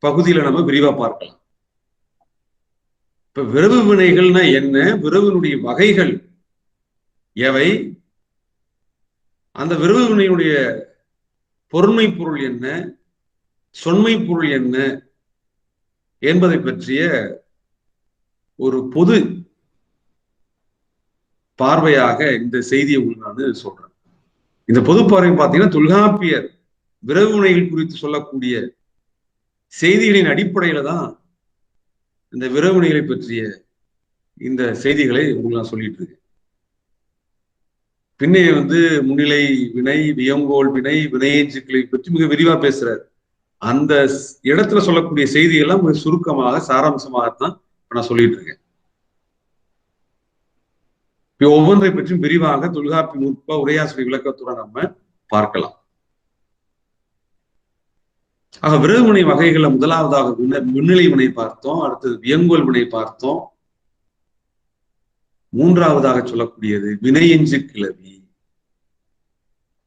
பகுதியில நம்ம விரிவா பார்க்கலாம். இப்ப விரவு வினைகள்னா என்ன, விரவினுடைய வகைகள் எவை, அந்த விரவு வினையுடைய பொருண்மை பொருள் என்ன, சொன்மை பொருள் என்ன என்பதை பற்றிய ஒரு பொது பார்வையாக இந்த செய்தியை உங்களுக்கு நான் சொல்றேன். இந்த பொது பார்வை பார்த்தீங்கன்னா தொல்காப்பியர் விரவு வினைகள் குறித்து சொல்லக்கூடிய செய்திகளின் அடிப்படையில தான் இந்த விரவு வினைகளை பற்றிய இந்த செய்திகளை உங்களுக்கு நான் சொல்லிட்டு இருக்கேன். பின்னே முன்னிலை வினை, வியங்கோல் வினை, வினையேஞ்சுக்களை பற்றி மிக விரிவா பேசுறாரு. அந்த இடத்துல சொல்லக்கூடிய செய்தியெல்லாம் மிக சுருக்கமாக சாராம்சமாகத்தான் நான் சொல்லிட்டு இருக்கேன். ஒவ்வொன்றை பற்றியும் விரிவாக தொல்காப்பி நூற்பா உரையாசிரியர் விளக்கத்துடன் நம்ம பார்க்கலாம். ஆக விரவு வினை வகைகளை முதலாவதாக முன்னிலை வினை பார்த்தோம், அடுத்தது வியங்கோல் வினை பார்த்தோம், மூன்றாவதாக சொல்லக்கூடியது வினையெஞ்சு கிளவி.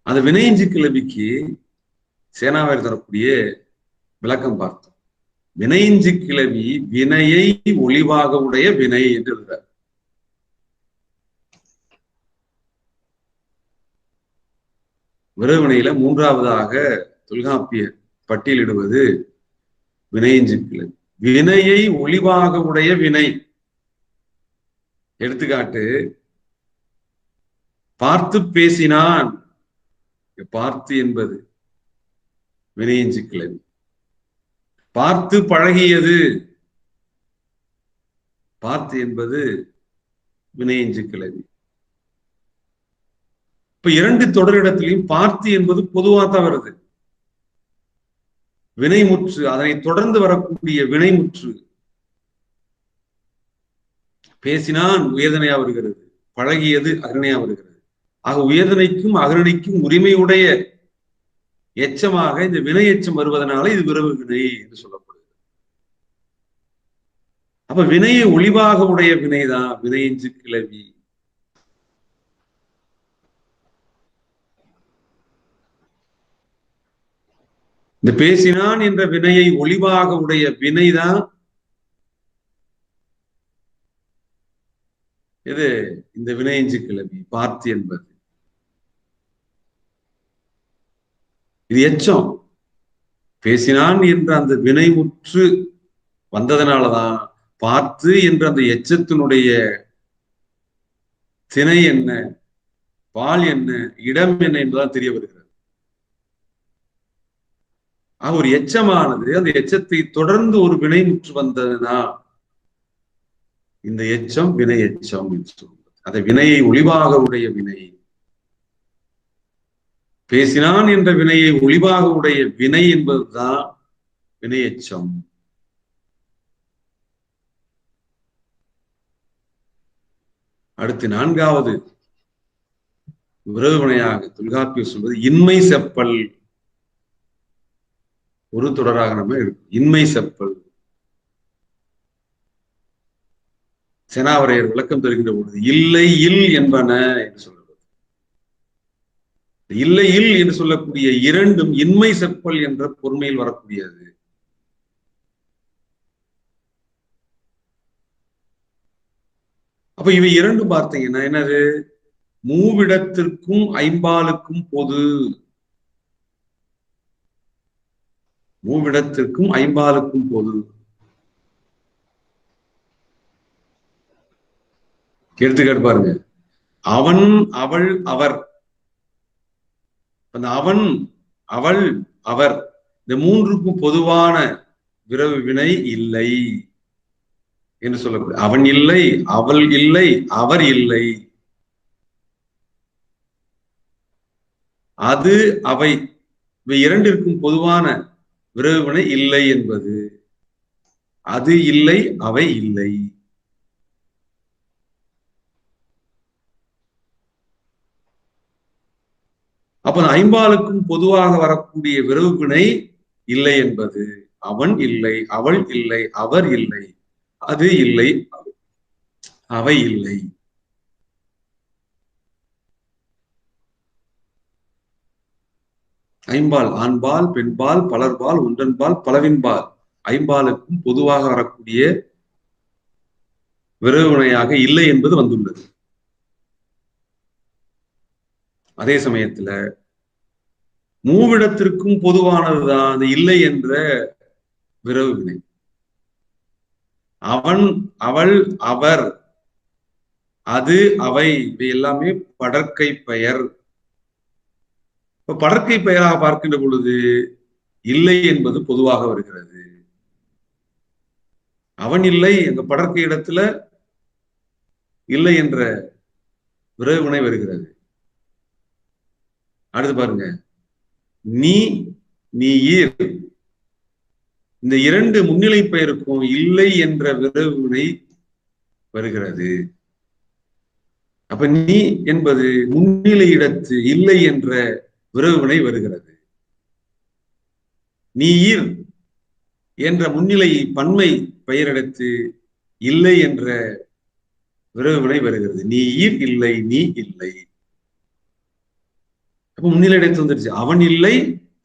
அந்த வினையெஞ்சு கிளவிக்கு சேனாவார் தரக்கூடிய விளக்கம் பார்த்தோம். வினையெஞ்சு கிளவி வினையை ஒளிவாக உடைய வினை என்று எழுதுறார். விரவினையில மூன்றாவதாக தொல்காப்பியர் பட்டியலிடுவது வினையெஞ்சு கிளவி, வினையை ஒளிவாக உடைய வினை. எடுத்துக்காட்டு, பார்த்து பேசினான். பார்த்து என்பது வினையெஞ்சு கிளவி. பார்த்து பழகியது, பார்த்து என்பது வினையெஞ்சு கிளவி. இப்ப இரண்டு தொடரிடத்திலையும் பார்த்து என்பது பொதுவா தான் வருது. வினைமுற்று, அதனை தொடர்ந்து வரக்கூடிய வினைமுற்று. பேசினான் உயர்தனையா வருகிறது, பழகியது அகரணையா வருகிறது. ஆக உயர்தனைக்கும் அகரணைக்கும் உரிமையுடைய எச்சமாக இந்த வினை எச்சம் வருவதனால இது விரவு வினை என்று சொல்லப்படுகிறது. அப்ப வினையை ஒளிவாக உடைய வினைதான் வினையெஞ்சு கிளவி. இந்த பேசினான் என்ற வினையை ஒளிவாக உடைய வினைதான் இது இந்த வினையெஞ்சு கிளவி பார்த்து என்பது. இது எச்சம். பேசினான் என்ற அந்த வினைமுற்று வந்ததனாலதான் பார்த்து என்ற அந்த எச்சத்தினுடைய திணை என்ன, பால் என்ன, இடம் என்ன என்பதுதான் தெரிய வருகிறது. ஒரு எச்சமானது அந்த எச்சத்தை தொடர்ந்து ஒரு வினைமுற்று வந்ததுன்னா இந்த எச்சம் வினை எச்சம் என்று சொல்வது. அந்த வினையை ஒளிவாக உடைய வினை. பேசினான் என்ற வினையை ஒளிவாக உடைய வினை என்பதுதான் வினை எச்சம். அடுத்து நான்காவது விரவு வினையாக தொல்காப்பியர் சொல்வது இன்மை செப்பல். ஒரு தொடராக நம்ம இருக்கும் இன்மை செப்பல். சேனாவரையர் விளக்கம் தருகின்ற பொழுது இல்லை இல் என்பன என்று சொல்றது. இல்லை இல் என்று சொல்லக்கூடிய இரண்டும் இன்மை செப்பல் என்ற பொருமையில் வரக்கூடியது. அப்ப இவை இரண்டும் பார்த்தீங்கன்னா என்னது, மூவிடத்திற்கும் ஐம்பாலுக்கும் பொது. மூவிடத்திற்கும் ஐம்பாலுக்கும் பொது. எடுத்துக்காட்டு பாருங்க, அவன், அவள், அவர். அந்த அவன், அவள், அவர் இந்த மூன்றுக்கும் பொதுவான விரவு வினை இல்லை என்று சொல்லக்கூடிய. அவன் இல்லை, அவள் இல்லை, அவர் இல்லை. அது, அவை, இவை இரண்டிற்கும் பொதுவான விரவு வினை இல்லை என்பது. அது இல்லை, அவை இல்லை. அப்ப ஐம்பாலுக்கும் பொதுவாக வரக்கூடிய விரவு வினை இல்லை என்பது. அவன் இல்லை, அவள் இல்லை, அவர் இல்லை, அது இல்லை, அவை இல்லை. ஐம்பால், ஆண்பால், பெண்பால், பலர்பால், ஒன்றன்பால், பலவின்பால், ஐம்பாலுக்கும் பொதுவாக வரக்கூடிய விரைவினையாக இல்லை என்பது வந்துள்ளது. அதே சமயத்துல மூவிடத்திற்கும் பொதுவானதுதான் அது இல்லை என்ற விரைவு வினை. அவன், அவள், அவர், அது, அவை, இவை எல்லாமே படற்கை பெயர். இப்ப படற்கை பெயராக பார்க்கின்ற பொழுது இல்லை என்பது பொதுவாக வருகிறது. அவன் இல்லை, அந்த படற்கை இடத்துல இல்லை என்ற விரைவு வினை வருகிறது. அடுத்து பாருங்க, நீ, நீர், இந்த இரண்டு முன்னிலை பெயருக்கும் இல்லை என்ற விரைவு வினை வருகிறது. அப்ப நீ என்பது முன்னிலை இடத்து இல்லை என்ற விரைவு வினை வருகிறது. நீர் என்ற முன்னிலை பன்மை பெயரிடத்து இல்லை என்ற விரைவு வினை வருகிறது. நீர் இல்லை, நீ இல்லை. அப்ப முன்னிலை இடத்து வந்துருச்சு. அவன் இல்லை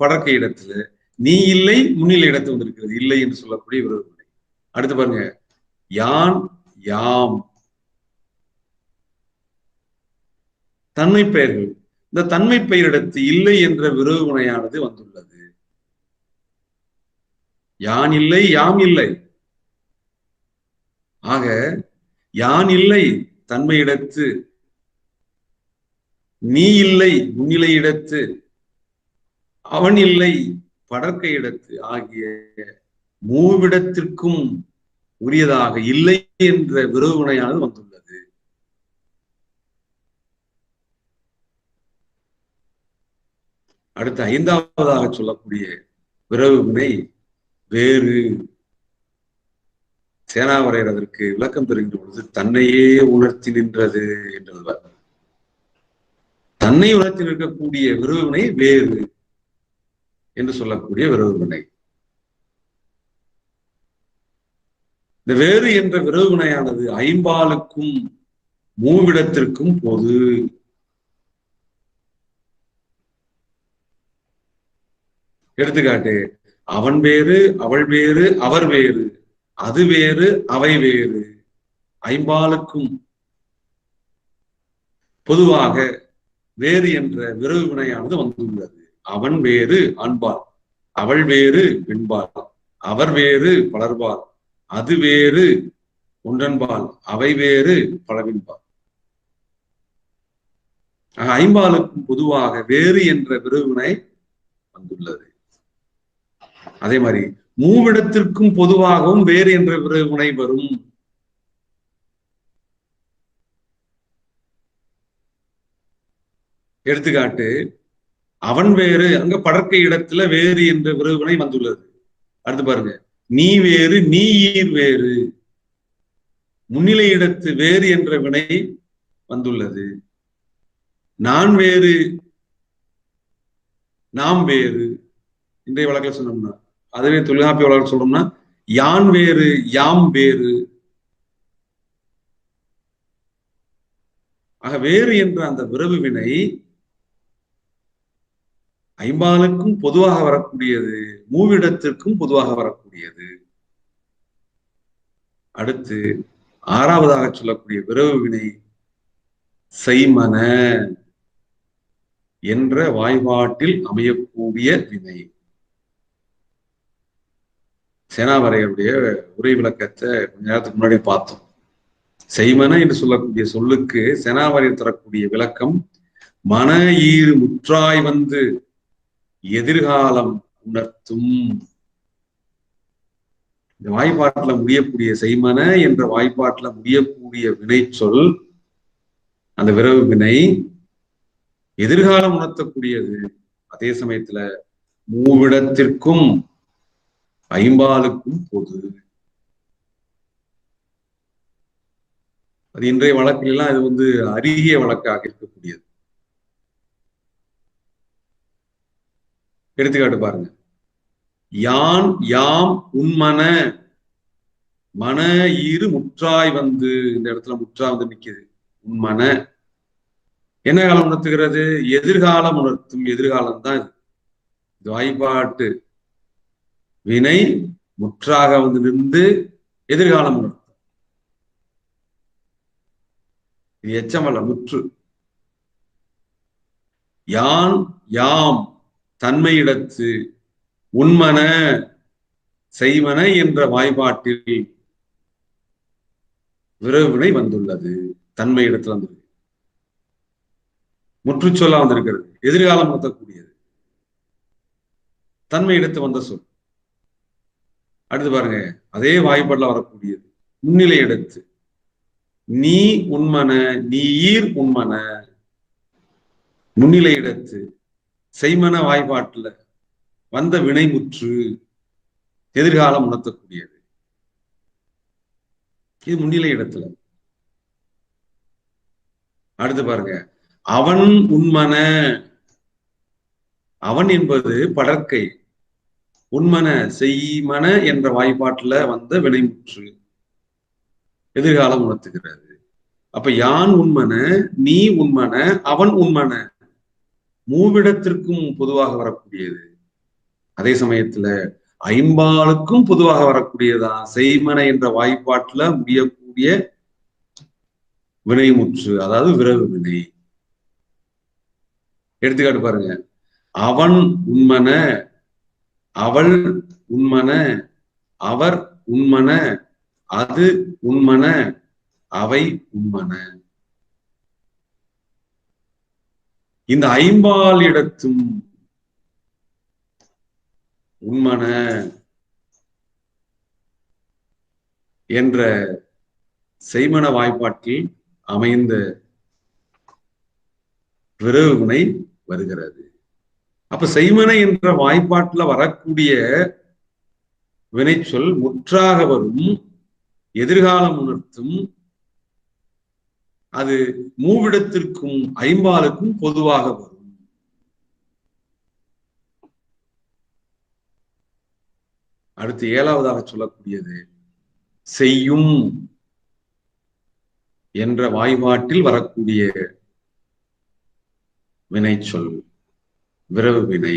படற்கை இடத்துல, நீ இல்லை முன்னிலை இடத்து வந்திருக்கிறது, இல்லை என்று சொல்லக்கூடிய விரைவு வினை. அடுத்து பாருங்க, யான், யாம், தன்மை பெயர்கள். இந்த தன்மை பெயரிடத்து இல்லை என்ற விரைவு வினையானது வந்துள்ளது. யான் இல்லை, யாம் இல்லை. ஆக யான் இல்லை தன்மை இடத்து, நீ இல்லை முன்னிலை இடத்து, அவன் இல்லை படற்கை இடத்து ஆகிய மூவிடத்திற்கும் உரியதாக இல்லை என்ற விரைவு வினையானது வந்துள்ளது. அடுத்து ஐந்தாவதாக சொல்லக்கூடிய விரைவு வினை வேறு. சேனாவரையர் அதற்கு விளக்கம் தருகின்ற பொழுது தன்னையே உணர்த்தி நின்றது என்றார். தன்னை உணர்த்தி நிற்கக்கூடிய விரைவு வினை வேறு என்று சொல்லக்கூடிய விரைவு வினை. இந்த வேறு என்ற விரைவு வினையானது ஐம்பாலுக்கும் மூவிடத்திற்கும் பொது. எடுத்துக்காட்டு, அவன் வேறு, அவள் வேறு, அவர் வேறு, அது வேறு, அவை வேறு. ஐம்பாலுக்கும் பொதுவாக வேறு என்ற விரைவு வினையானது வந்துள்ளது. அவன் வேறு ஆண்பால், அவள் வேறு பெண்பால், அவர் வேறு பலர்பால், அது வேறு ஒன்றன்பால், அவை வேறு பலவின்பால். ஐம்பாலுக்கும் பொதுவாக வேறு என்ற விரைவு வினை வந்துள்ளது. அதே மாதிரி மூவிடத்திற்கும் பொதுவாகவும் வேறு என்ற விரைவு வினை வரும். எடுத்துக்காட்டு, அவன் வேறு, அங்க படற்கை இடத்துல வேறு என்ற விரைவு வினை வந்துள்ளது. அடுத்து பாருங்க, நீ வேறு, நீர் வேறு, முன்னிலை இடத்து வேறு என்ற வினை வந்துள்ளது. நான் வேறு, நாம் வேறு. இன்றைய வழக்கில் சொன்னோம்னா, அதுவே தொல்காப்பிய வழக்கில் சொல்றோம்னா யான் வேறு, யாம் வேறு. ஆக வேறு என்ற அந்த விரைவு வினை ஐம்பாலுக்கும் பொதுவாக வரக்கூடியது, மூவிடத்திற்கும் பொதுவாக வரக்கூடியது. அடுத்து ஆறாவதாக சொல்லக்கூடிய விரைவு வினை செய்மன என்ற வாய்பாட்டில் அமையக்கூடிய வினை. சேனாவரையருடைய உரை விளக்கத்தை கொஞ்ச நேரத்துக்கு முன்னாடி பார்த்தோம். செய்மன என்று சொல்லக்கூடிய சொல்லுக்கு சேனாவரையர் தரக்கூடிய விளக்கம், மன ஈறு முற்றாய் வந்து எதிர்காலம் உணர்த்தும். இந்த வாய்ப்பாட்டுல முடியக்கூடிய செய்மன என்ற வாய்ப்பாட்டுல முடியக்கூடிய வினை சொல், அந்த விரைவு வினை எதிர்காலம் உணர்த்தக்கூடியது. அதே சமயத்துல மூவிடத்திற்கும் ஐம்பாலுக்கும் பொது. அது இன்றைய வழக்கில் எல்லாம் இது வந்து அருகிய வழக்காக இருக்கக்கூடியது. எடுத்துக்காட்டு பாருங்க, யான், யாம், உன்மன, மன ஈறு முற்றாய் வந்து. இந்த இடத்துல முற்றா வந்து நிக்குது. உன்மன என்ன காலம் உணர்த்துகிறது? எதிர்காலம் உணர்த்தும். எதிர்காலம் தான் இது. வாய்ப்பாட்டு வினை முற்றாக வந்து நின்று எதிர்காலம் உணர்த்தும். இது எச்சமல்ல, முற்று. யான் யாம் தன்மையிடத்து உண்மன செய்வன என்ற வாய்ப்பாட்டில் விரைவினை வந்துள்ளது. தன்மை இடத்துல வந்திருக்கு, முற்றுச்சொல்லா வந்திருக்கிறது, எதிர்காலம் உணர்த்தக்கூடியது, தன்மை இடத்து வந்த சொல். அடுத்து பாருங்க, அதே வாய்ப்பாடுல வரக்கூடியது முன்னிலை எடுத்து நீ உண்மன நீர் உண்மன. முன்னிலை இடத்து செய்மன வாய்ப்பாட்டுல வந்த வினைமுற்று எதிர்காலம் உணர்த்தக்கூடியது. இது முன்னிலை இடத்துல. அடுத்து பாருங்க, அவன் உண்மன. அவன் என்பது படற்கை. உண்மன செய்மன என்ற வாய்ப்பாட்டுல வந்த வினைமுற்று எதிர்காலம் உணர்த்துகிறது. அப்ப யான் உண்மன நீ உண்மன அவன் உண்மன மூவிடத்திற்கும் பொதுவாக வரக்கூடியது. அதே சமயத்துல ஐம்பாலுக்கும் பொதுவாக வரக்கூடியதான் செய்மன என்ற வாய்ப்பாட்டுல முடியக்கூடிய வினைமுற்று, அதாவது விரவு வினை. எடுத்துக்காட்டு பாருங்க, அவன் உண்மன அவள் உண்மன அவர் உண்மன அது உண்மன அவை உண்மன. இந்த ஐம்பால் இடத்தும் உண்மன என்ற செய்மன வாய்ப்பாட்டில் அமைந்த விரவு வினை வருகிறது. அப்ப செய்மன என்ற வாய்ப்பாட்டுல வரக்கூடிய வினைச்சொல் முற்றாக வரும், எதிர்காலம் உணர்த்தும், அது மூவிடத்திற்கும் ஐம்பாலுக்கும் பொதுவாக வரும். அடுத்து ஏழாவதாக சொல்லக்கூடியது செய்யும் என்ற வாய்ப்பாட்டில் வரக்கூடிய வினைச்சொல் விரவு வினை.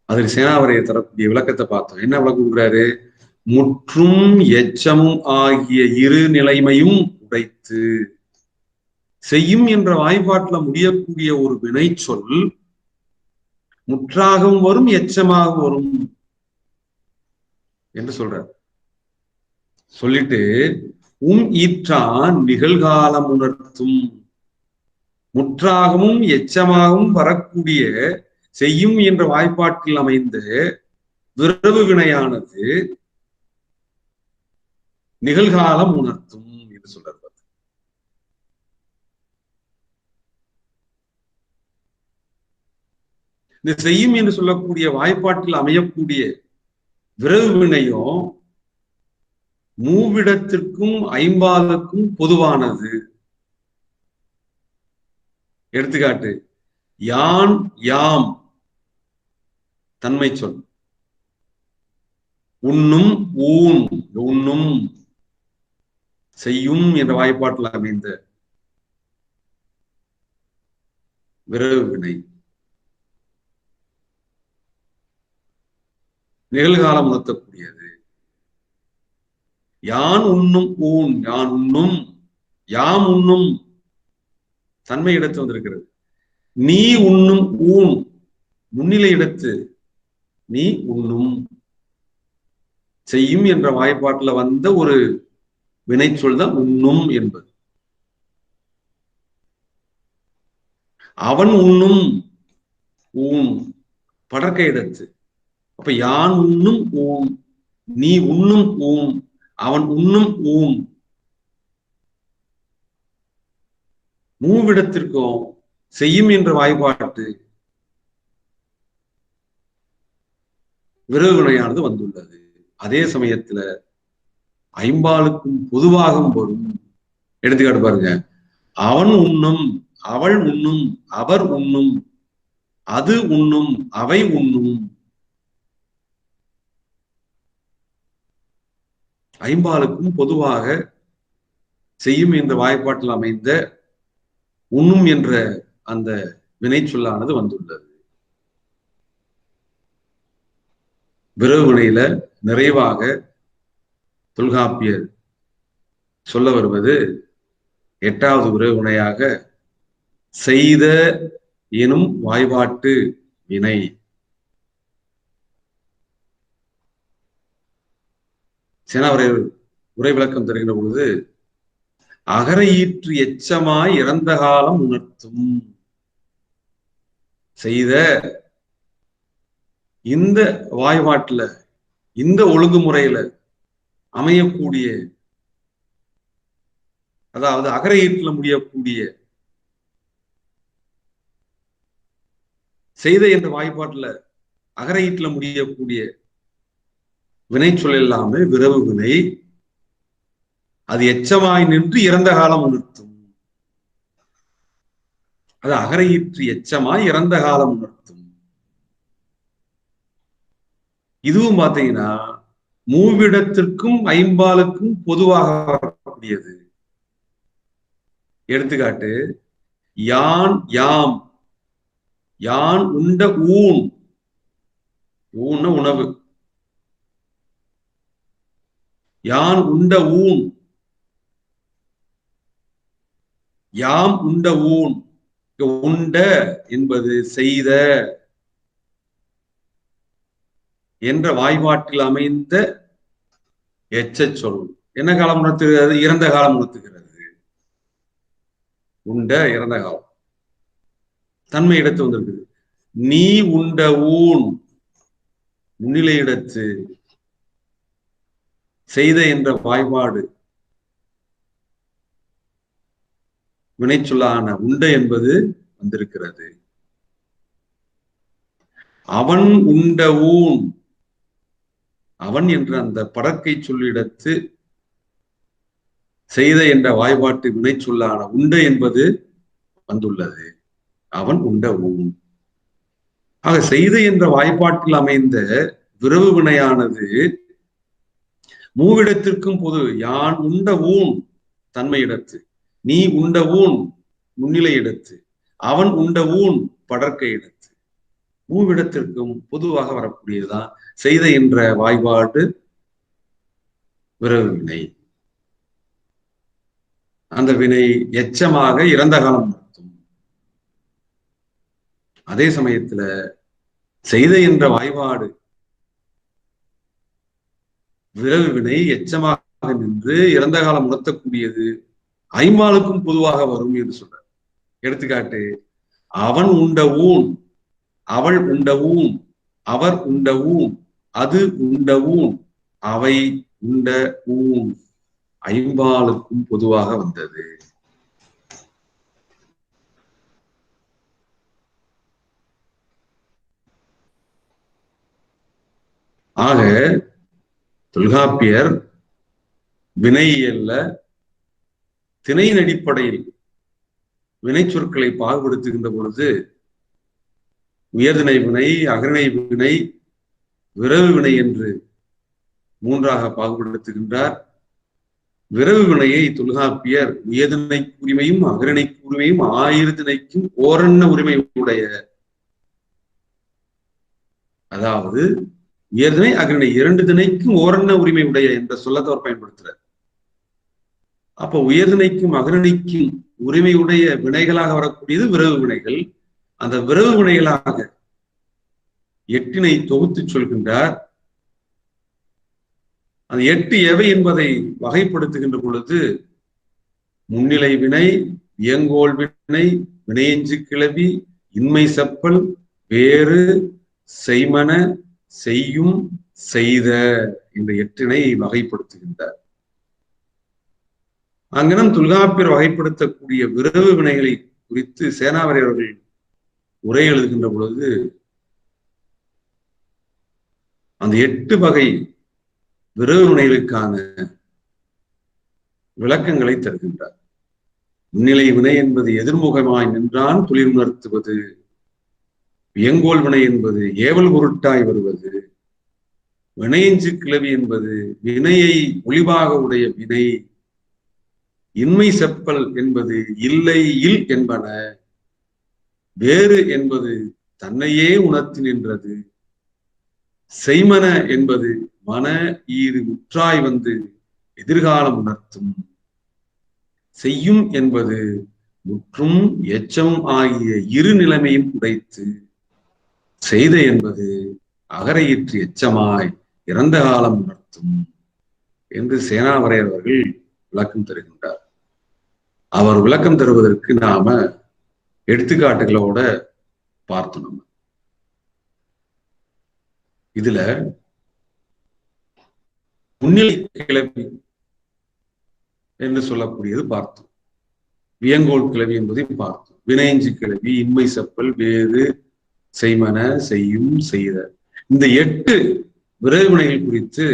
அதில் சேனாவரையை தரக்கூடிய விளக்கத்தை பார்த்தோம். என்ன விளக்கம் கொடுக்குறாரு? முற்றும் எச்சமும் ஆகிய இரு நிலைமையும் உடைத்து. செய்யும் என்ற வாய்ப்பாட்டுல முடியக்கூடிய ஒரு வினைச்சொல் முற்றாகவும் வரும் எச்சமாகவும் வரும் என்று சொல்றார். சொல்லிட்டு ஈற்றான் நிகழ்காலம் உணர்த்தும். முற்றாகவும் எச்சமாகவும் வரக்கூடிய செய்யும் என்ற வாய்ப்பாட்டில் அமைந்த விரவு வினையானது நிகழ்காலம் உணர்த்தும் என்று சொல்றார். இந்த செய்யும் என்று சொல்லக்கூடிய வாய்ப்பாட்டில் அமையக்கூடிய விரவு வினையும் மூவிடத்திற்கும் ஐம்பாலுக்கும் பொதுவானது. எடுத்துக்காட்டு, யான் யாம் தன்மை சொல், உண்ணும் ஊன் உண்ணும் செய்யும் என்ற வாய்ப்பாட்டில் அமைந்த விரவு வினை நிகழ்காலம் உணர்த்தக்கூடியது. யான் உண்ணும் ஊன் யான் உண்ணும், யாம் உண்ணும் தன்மை இடத்து வந்திருக்கிறது. நீ உண்ணும் ஊன் முன்னிலை இடத்து நீ உண்ணும் செய்யும் என்ற வாய்ப்பாட்டுல வந்த ஒரு வினைச்சொல் தான் உண்ணும் என்பது. அவன் உண்ணும் ஊன் படற்கை இடத்து. அப்ப யான் உண்ணும் ஊன் நீ உண்ணும் ஊன் அவன் உண்ணும் ஊன் மூவிடத்திற்கும் செய்யும் என்ற வாய்ப்பாட்டு விரவு வினையானது வந்துள்ளது. அதே சமயத்துல ஐம்பாலுக்கும் பொதுவாகவும் வரும். எடுத்துக்காட்டு பாருங்க, அவன் உண்ணும் அவள் உண்ணும் அவர் உண்ணும் அது உண்ணும் அவை உண்ணும். ஐம்பாலுக்கும் பொதுவாக செய்யும் என்ற வாய்ப்பாட்டில் அமைந்த உண்ணும் என்ற அந்த வினை சொல்லானது வந்துள்ளது. விரவு வினையில நிறைவாக தொல்காப்பியர் சொல்ல வருவது 8வது விரவு வினையாக செய்த எனும் வாய்பாட்டு வினை. சேனாவரையர் உரை விளக்கம் தருகின்ற பொழுது அகர ஈற்று எச்சமாய் இறந்த காலம் உணர்த்தும். செய்த இந்த வாய்பாட்டுல இந்த ஒழுங்குமுறையில அமையக்கூடிய, அதாவது அகர ஈற்றுல முடியக்கூடிய செய்த என்ற வாய்ப்பாட்டுல அகர ஈற்றுல முடியக்கூடிய வினை சொல் இல்லாம விரவு வினை அது எச்சமாய் நின்று இறந்த காலம் உணர்த்தும். அது அகர ஈற்று எச்சமாய் இறந்த காலம் உணர்த்தும். இதுவும் பாத்தீங்கன்னா மூவிடத்திற்கும் ஐம்பாலுக்கும் பொதுவாக வரக்கூடியது. எடுத்துக்காட்டு, யான் யாம், யான் உண்ட ஊன், ஊன உணவு, யான் உண்ட ஊன், யாம் உண்ட ஊன். உண்ட என்பது செய்த என்ற வாய்பாட்டில் அமைந்த எச்ச சொல். என்ன காலம் உணர்த்துகிறது? இறந்த காலம் உணர்த்துகிறது. உண்ட இறந்த காலம் தன்மை இடத்து வந்திருக்குது. நீ உண்ட ஊன் முன்னிலை இடத்து செய்த என்ற வாய்பாடு வினைச்சொல்லான உண்ட என்பது வந்திருக்கிறது. அவன் உண்ட ஊன், அவன் என்ற அந்த படற்கை சொல்லிடத்து செய்த என்ற வாய்பாட்டு வினைச்சொல்லான உண்ட என்பது வந்துள்ளது. அவன் உண்ட ஊன். ஆக செய்த என்ற வாய்ப்பாட்டில் அமைந்த விரவு வினையானது மூவிடத்திற்கும் பொது. யான் உண்ட ஊன் தன்மையிடத்து, நீ உண்ட ஊன் முன்னிலை இடத்து, அவன் உண்ட ஊன் படற்கை இடத்து, மூவிடத்திற்கும் பொதுவாக வரக்கூடியதுதான் செய்த என்ற வாய்பாடு விரவு வினை. அந்த வினை எச்சமாக இறந்த காலம் நடத்தும். அதே சமயத்துல செய்த என்ற வாய்பாடு விரவு வினை எச்சமாக நின்று இறந்த காலம் உணர்த்தக்கூடியது ஐம்பாலுக்கும் பொதுவாக வரும் என்று சொல்றார். எடுத்துக்காட்டு, அவன் உண்ட ஊன், அவள் உண்ட ஊன், அவர் உண்ட ஊன், அது உண்ட ஊன், அவை உண்ட ஊன் ஐம்பாலுக்கும் பொதுவாக வந்தது. ஆக தொல்காப்பியர் வினையியல்ல திணையின் அடிப்படையில் வினை சொற்களை பாகுபடுத்துகின்ற பொழுது உயர்திணை வினை, அகரிணை வினை, விரவு வினை என்று 3ஆக பாகுபடுத்துகின்றார். விரவு வினையை தொல்காப்பியர் உயர்திணை உரிமையும் அகரிணை உரிமையும் ஆயிரத்திணைக்கும் ஓரெண்ண உரிமை உடைய, அதாவது உயர்திணை அகரிணை 2 திணைக்கும் ஓரெண்ண உரிமை உடைய என்ற சொல்லத்தை அவர் பயன்படுத்துறார். அப்ப உயர்திணைக்கும் அகரிணைக்கும் உரிமையுடைய வினைகளாக வரக்கூடியது விரவு வினைகள். அந்த விரவு வினைகளாக 8 தொகுத்து சொல்கின்றார். அந்த 8 எவை என்பதை வகைப்படுத்துகின்ற பொழுது முன்னிலை வினை, வியங்கோல் வினை, வினையெஞ்சு கிளவி, இன்மை செப்பல், வேறு, செய்மன, செய்யும், செய்த என்ற 8 வகைப்படுத்துகின்றார். அங்கனம் தொல்காப்பியர் வகைப்படுத்தக்கூடிய விரவு வினைகளை குறித்து சேனாவரையர் அவர்கள் உரை எழுதுகின்ற பொழுது அந்த 8 வகை விரவு வினைகளுக்கான விளக்கங்களை தருகின்றார். முன்னிலை வினை என்பது எதிர்முகமாய் நின்றான் தொழில் உணர்த்துவது, வியங்கோல் வினை என்பது ஏவல் பொருட்டாய் வருவது, வினையெஞ்சு கிளவி என்பது வினையை ஒளிவாக உடைய வினை, இன்மை செப்பல் என்பது இல்லை இல் என்பன, வேறு என்பது தன்னையே உணர்த்தி நின்றது, செய்மன என்பது மன ஈறு உற்றாய் வந்து எதிர்காலம் உணர்த்தும். செய்யும் என்பது முற்றும் எச்சம் ஆகிய இரு நிலைமையும் உடைத்து, செய்த என்பது அகரையிற்று எச்சமாய் இறந்த காலம் உணர்த்தும் என்று சேனாவரையர் அவர்கள் விளக்கம் தருகின்றார். அவர் விளக்கம் தருவதற்கு நாம எடுத்துக்காட்டுகளோட பார்த்தோம். நம்ம இதுல முன்னிலை கிளவி என்று சொல்லக்கூடியது பார்த்தோம். வியங்கோல் கிளவி என்பதையும் பார்த்தோம். வினையஞ்சு கிளவி, இன்மை செப்பல், வேறு, செய்மன, செய்யும், செய்த, இந்த 8 விரைவினைகள் குறித்து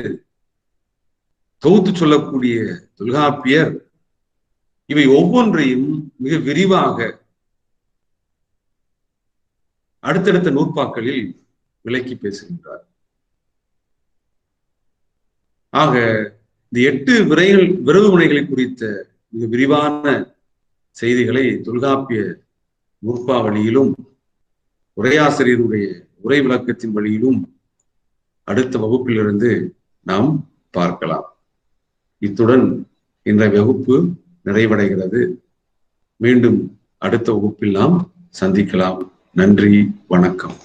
தொகுத்து சொல்லக்கூடிய தொல்காப்பியர் இவை ஒவ்வொன்றையும் மிக விரிவாக அடுத்தடுத்த நூற்பாக்களில் விளக்கி பேசுகின்றார். ஆக இந்த 8 விரைவு முனைகளை குறித்த மிக விரிவான செய்திகளை தொல்காப்பிய நூற்பாவளியிலும் உரையாசிரியருடைய உரை விளக்கத்தின் வழியிலும் அடுத்த வகுப்பிலிருந்து நாம் பார்க்கலாம். இத்துடன் இன்றைய வகுப்பு நிறைவடைகிறது. மீண்டும் அடுத்த வகுப்பில் நாம் சந்திக்கலாம். நன்றி, வணக்கம்.